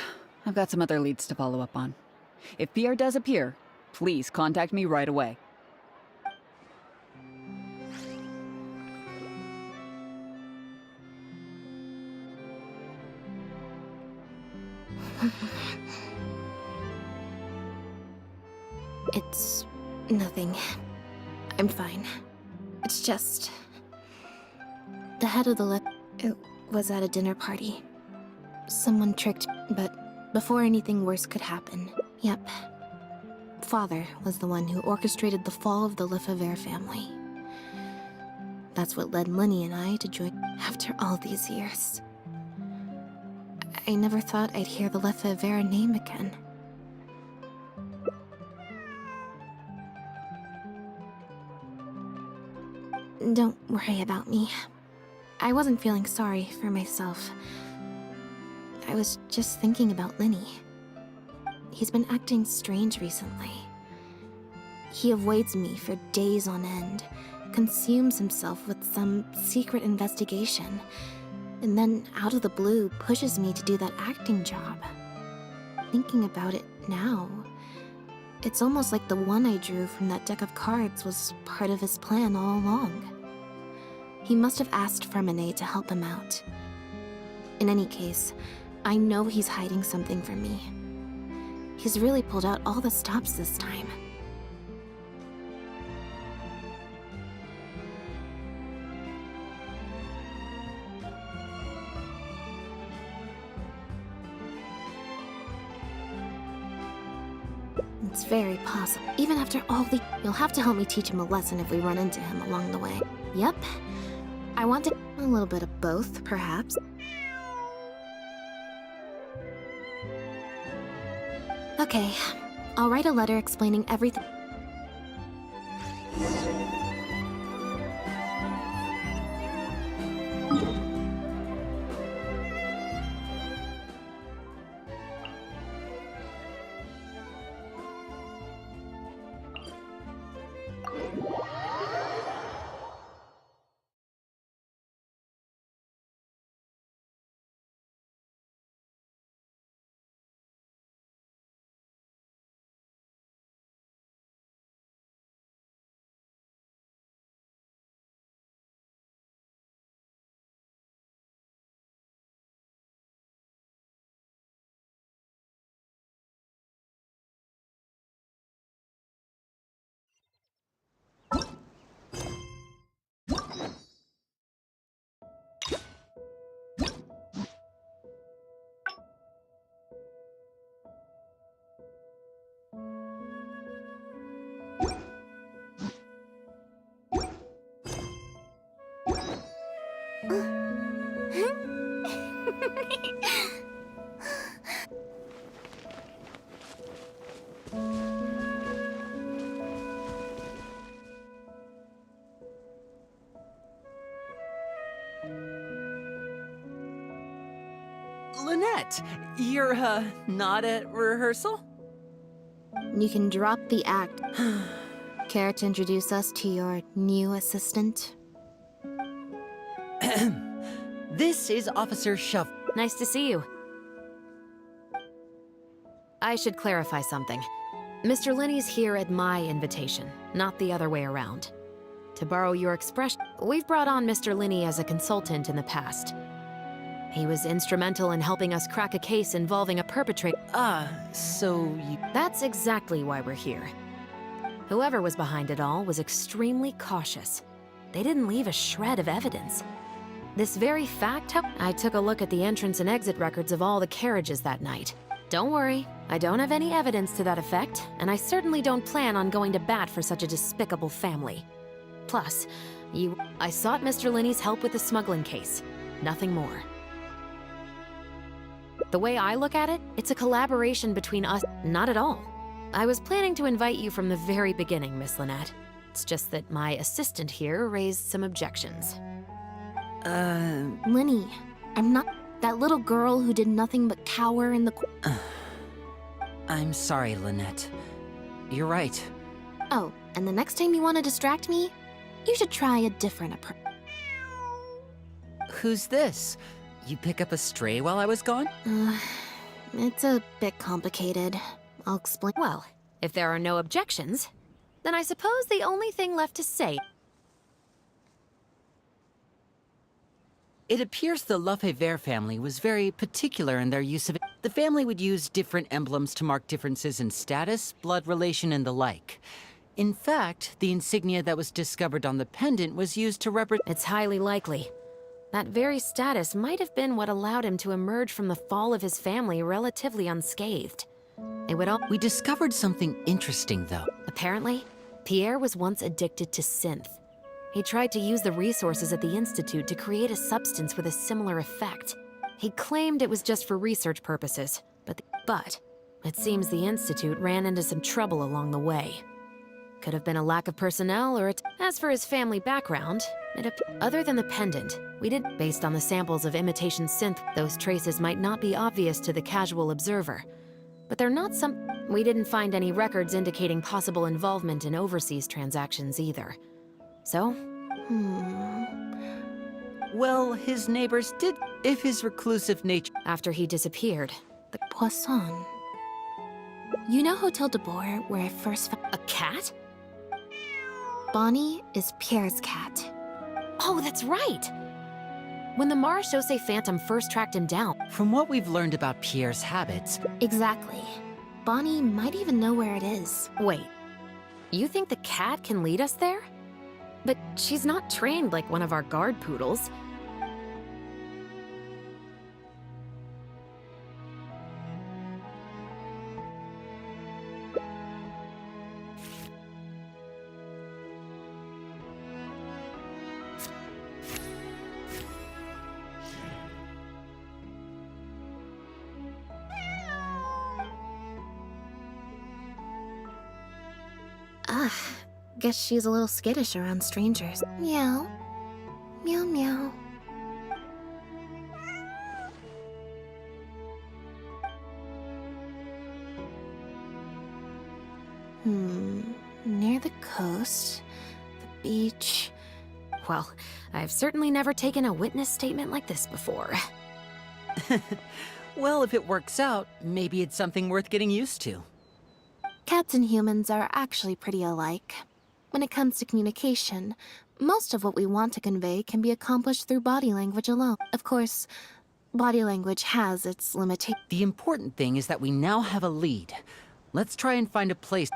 I've got some other leads to follow up on. If Pierre does appear, please contact me right away. It's nothing. I'm fine. It's just... The head of the It was at a dinner party. Someone tricked, but before anything worse could happen. Yep. Father was the one who orchestrated the fall of the Lefebvre family. That's what led Lenny and I to join after all these years. I never thought I'd hear the Lefebvre name again. Don't worry about me. I wasn't feeling sorry for myself. I was just thinking about Lenny. He's been acting strange recently. He avoids me for days on end, consumes himself with some secret investigation, and then out of the blue pushes me to do that acting job. Thinking about it now, it's almost like the one I drew from that deck of cards was part of his plan all along. He must have asked Fermanet to help him out. In any case, I know he's hiding something from me. He's really pulled out all the stops this time. It's very possible. Even after all the... You'll have to help me teach him a lesson if we run into him along the way. Yep. I want to... A little bit of both, perhaps. Okay. I'll write a letter explaining everything. Lynette, you're, not at rehearsal? You can drop the act. Care to introduce us to your new assistant? This is Officer Shove. Nice to see you. I should clarify something. Mr. Linney's here at my invitation, not the other way around. To borrow your expression, we've brought on Mr. Linney as a consultant in the past. He was instrumental in helping us crack a case involving a perpetrator. So you... That's exactly why we're here. Whoever was behind it all was extremely cautious. They didn't leave a shred of evidence. This very fact, I took a look at the entrance and exit records of all the carriages that night. Don't worry, I don't have any evidence to that effect, and I certainly don't plan on going to bat for such a despicable family. Plus, I sought Mr. Linney's help with the smuggling case. Nothing more. The way I look at it, it's a collaboration between us. Not at all. I was planning to invite you from the very beginning, Miss Lynette. It's just that my assistant here raised some objections. Linny, I'm not that little girl who did nothing but cower in the I'm sorry, Lynette. You're right. Oh, and the next time you want to distract me, you should try a different approach. Who's this? You pick up a stray while I was gone? It's a bit complicated. I'll explain. Well, if there are no objections, then I suppose the only thing left to say... It appears the Lefebvre family was very particular in their use of it. The family would use different emblems to mark differences in status, blood relation, and the like. In fact, the insignia that was discovered on the pendant was used to represent... It's highly likely. That very status might have been what allowed him to emerge from the fall of his family relatively unscathed. It would all... We discovered something interesting, though. Apparently, Pierre was once addicted to synth. He tried to use the resources at the Institute to create a substance with a similar effect. He claimed it was just for research purposes, but it seems the Institute ran into some trouble along the way. Could have been a lack of personnel or As for his family background, other than the pendant, based on the samples of imitation synth, those traces might not be obvious to the casual observer. But they're not we didn't find any records indicating possible involvement in overseas transactions either. So? Well, his neighbors did, if his reclusive nature... After he disappeared. The Poisson. You know Hotel de Boer, where I first found... A cat? Bonnie is Pierre's cat. Oh, that's right! When the Marechaussee Phantom first tracked him down. From what we've learned about Pierre's habits... Exactly. Bonnie might even know where it is. Wait. You think the cat can lead us there? But she's not trained like one of our guard poodles. Guess she's a little skittish around strangers. Meow. Meow meow. Near the coast, the beach. Well, I've certainly never taken a witness statement like this before. Well, if it works out, maybe it's something worth getting used to. Cats and humans are actually pretty alike. When it comes to communication, most of what we want to convey can be accomplished through body language alone. Of course, body language has its limitations. The important thing is that we now have a lead. Let's try and find a place...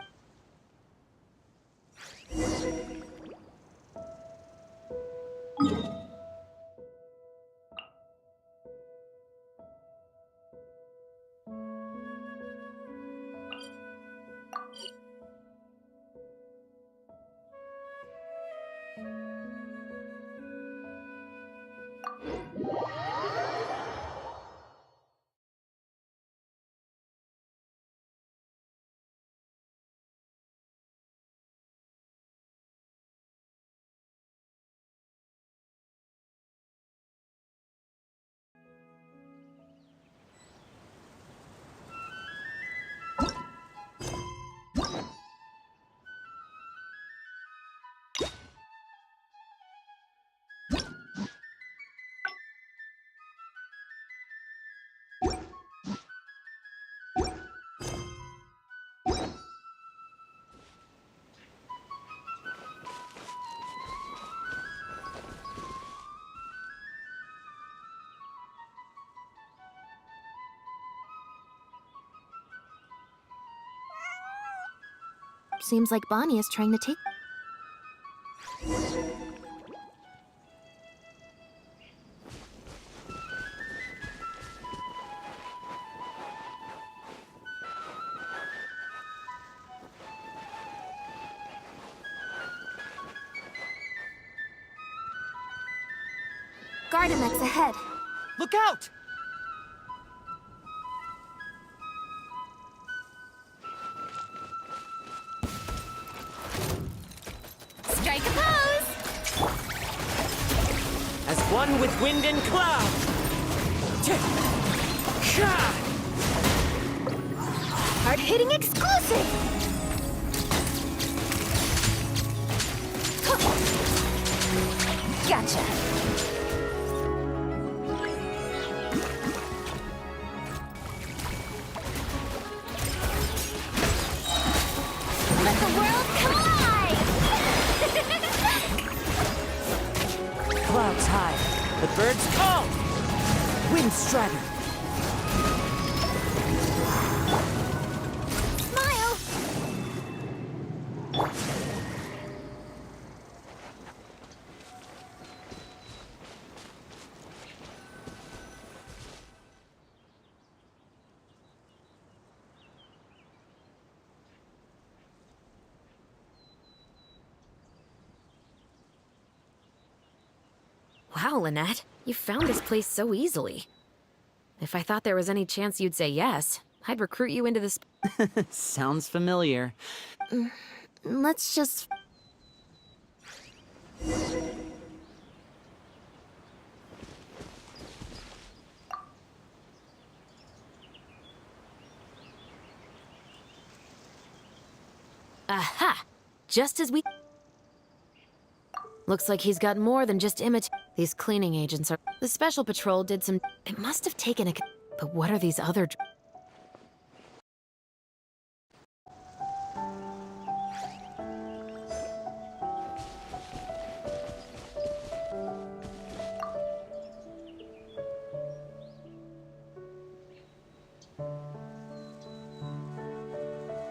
Seems like Bonnie is trying to take... Gardamex ahead. Look out! Strike a pose! As one with wind and cloud! Hard-hitting exclusive! Gotcha. Let the world come alive! Clouds high, the birds call! Wind stratter! Smile! Wow, Lynette, you found this place so easily. If I thought there was any chance you'd say yes, I'd recruit you into this... Sounds familiar. Let's just... Aha! Just as we... Looks like he's got more than just These cleaning agents are... The Special Patrol did some... It must have taken a... But what are these other...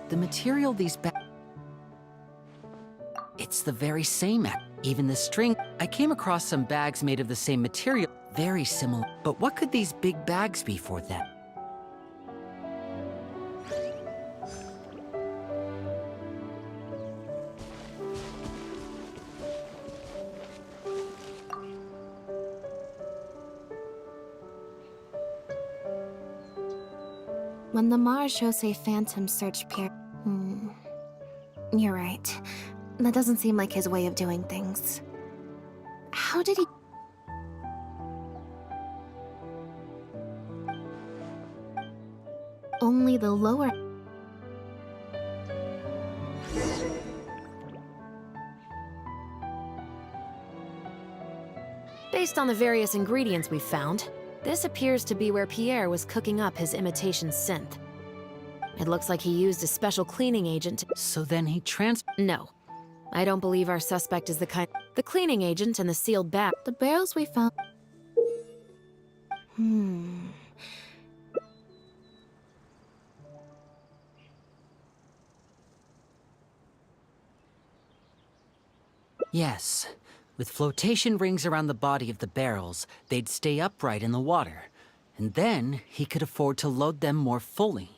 The material these It's the very same. Even the string. I came across some bags made of the same material. Very similar. But what could these big bags be for then? When the Marechaussee Phantom searched Pierre... You're right. That doesn't seem like his way of doing things. How did he... Only the lower... Based on the various ingredients we found, this appears to be where Pierre was cooking up his imitation synth. It looks like he used a special cleaning agent to... So then he No. I don't believe our suspect is the kind... The cleaning agent and the sealed bag... The barrels we found... Yes. With flotation rings around the body of the barrels, they'd stay upright in the water. And then he could afford to load them more fully.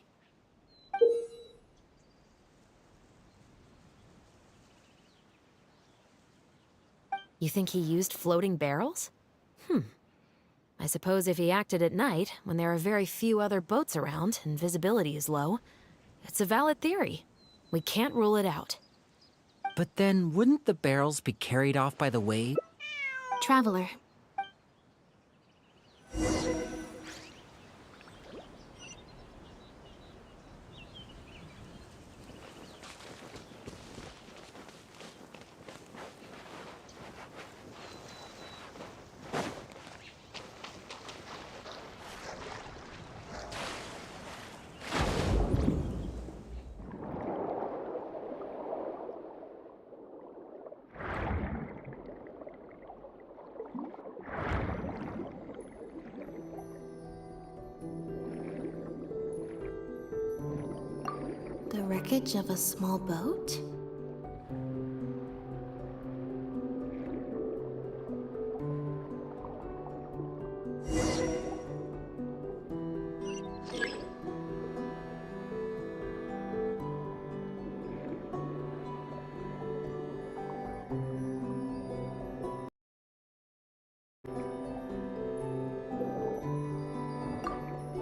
You think he used floating barrels? I suppose if he acted at night, when there are very few other boats around and visibility is low, it's a valid theory. We can't rule it out. But then, wouldn't the barrels be carried off by the wave? Traveler. The wreckage of a small boat?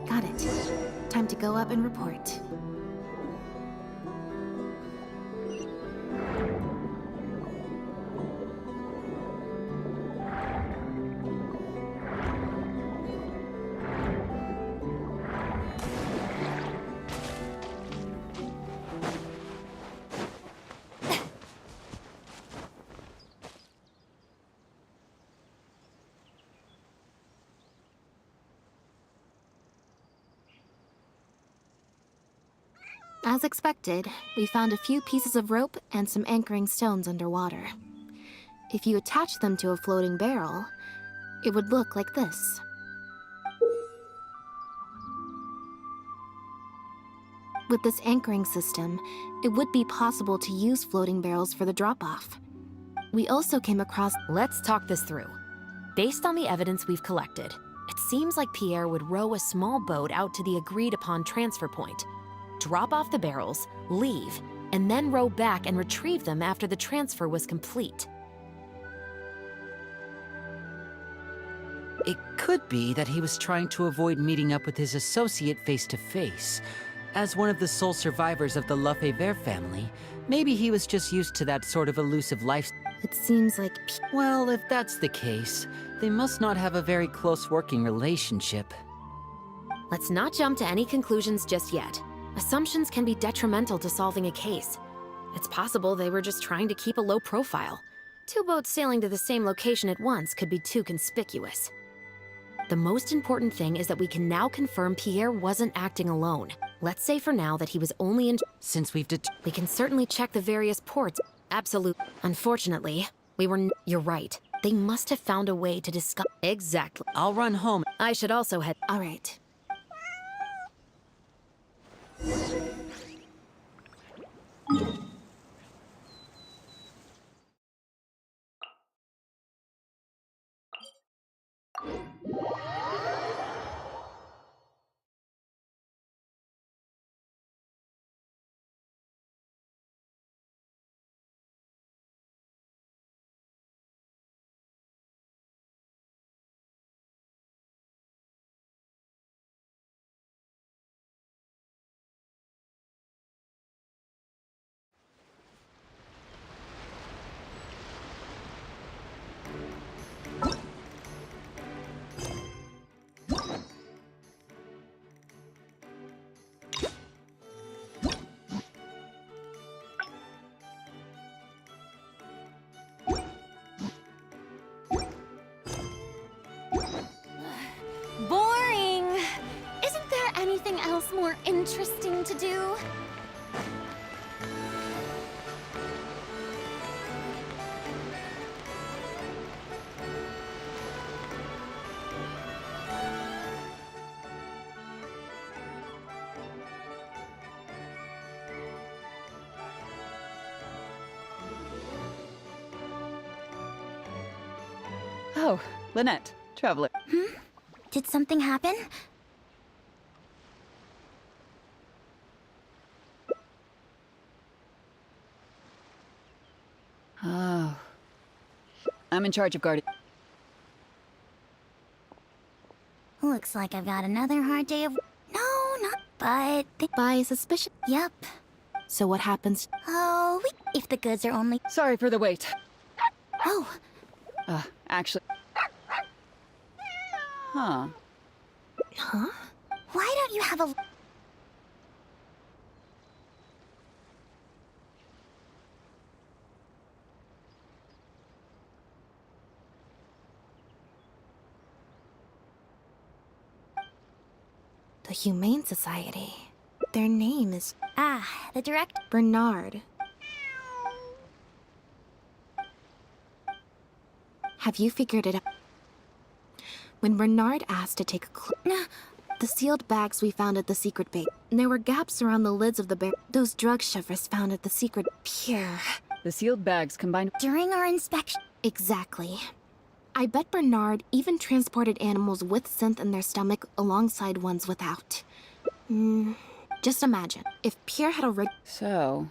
Got it. Time to go up and report. As expected, we found a few pieces of rope and some anchoring stones underwater. If you attach them to a floating barrel, it would look like this. With this anchoring system, it would be possible to use floating barrels for the drop-off. We also came across... Let's talk this through. Based on the evidence we've collected, it seems like Pierre would row a small boat out to the agreed-upon transfer point, drop off the barrels, leave, and then row back and retrieve them after the transfer was complete. It could be that he was trying to avoid meeting up with his associate face-to-face. As one of the sole survivors of the Lefebvre family, maybe he was just used to that sort of elusive life. It seems like... Well, if that's the case, they must not have a very close working relationship. Let's not jump to any conclusions just yet. Assumptions can be detrimental to solving a case. It's possible they were just trying to keep a low profile. Two boats sailing to the same location at once could be too conspicuous. The most important thing is that we can now confirm Pierre wasn't acting alone. Let's say for now that he was only in... Since we can certainly check the various ports. Absolutely. Unfortunately, You're right. They must have found a way to discuss... Exactly. I'll run home. I should also head... All right. Boring! Isn't there anything else more interesting to do? Oh, Lynette, traveler. Did something happen? Oh. I'm in charge of guarding. Looks like I've got another hard day of... No, not... But... By suspicion? Yep. So what happens? Oh, if the goods are only... Sorry for the wait. Oh. Actually... Huh. Huh? Why don't you have a... The Humane Society. Their name is... Ah, the direct... Bernard. Have you figured it out? When Bernard asked to take a The sealed bags we found at the secret base. There were gaps around the lids of the bear. Those drug shovers found at the secret pier. The sealed bags combined During our inspection. Exactly. I bet Bernard even transported animals with synth in their stomach alongside ones without. Just imagine, if Pierre had a So...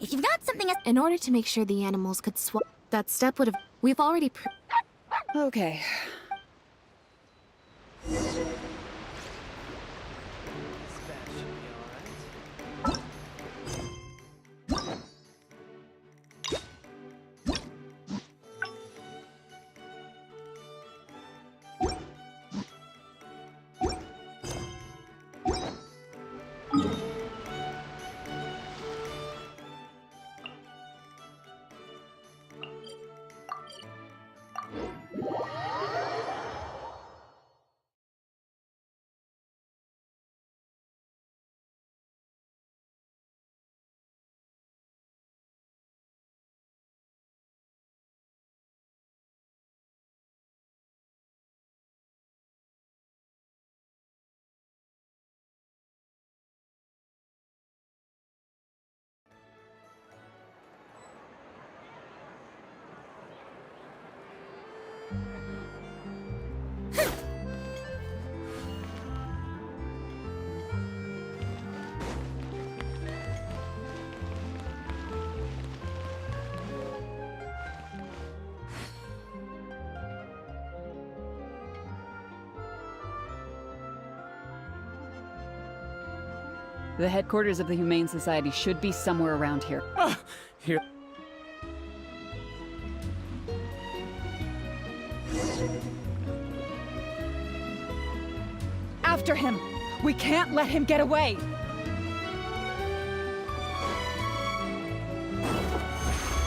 if you've got something in order to make sure the animals could swallow, that step would have... We've already Okay. The headquarters of the Humane Society should be somewhere around here. Here. After him! We can't let him get away!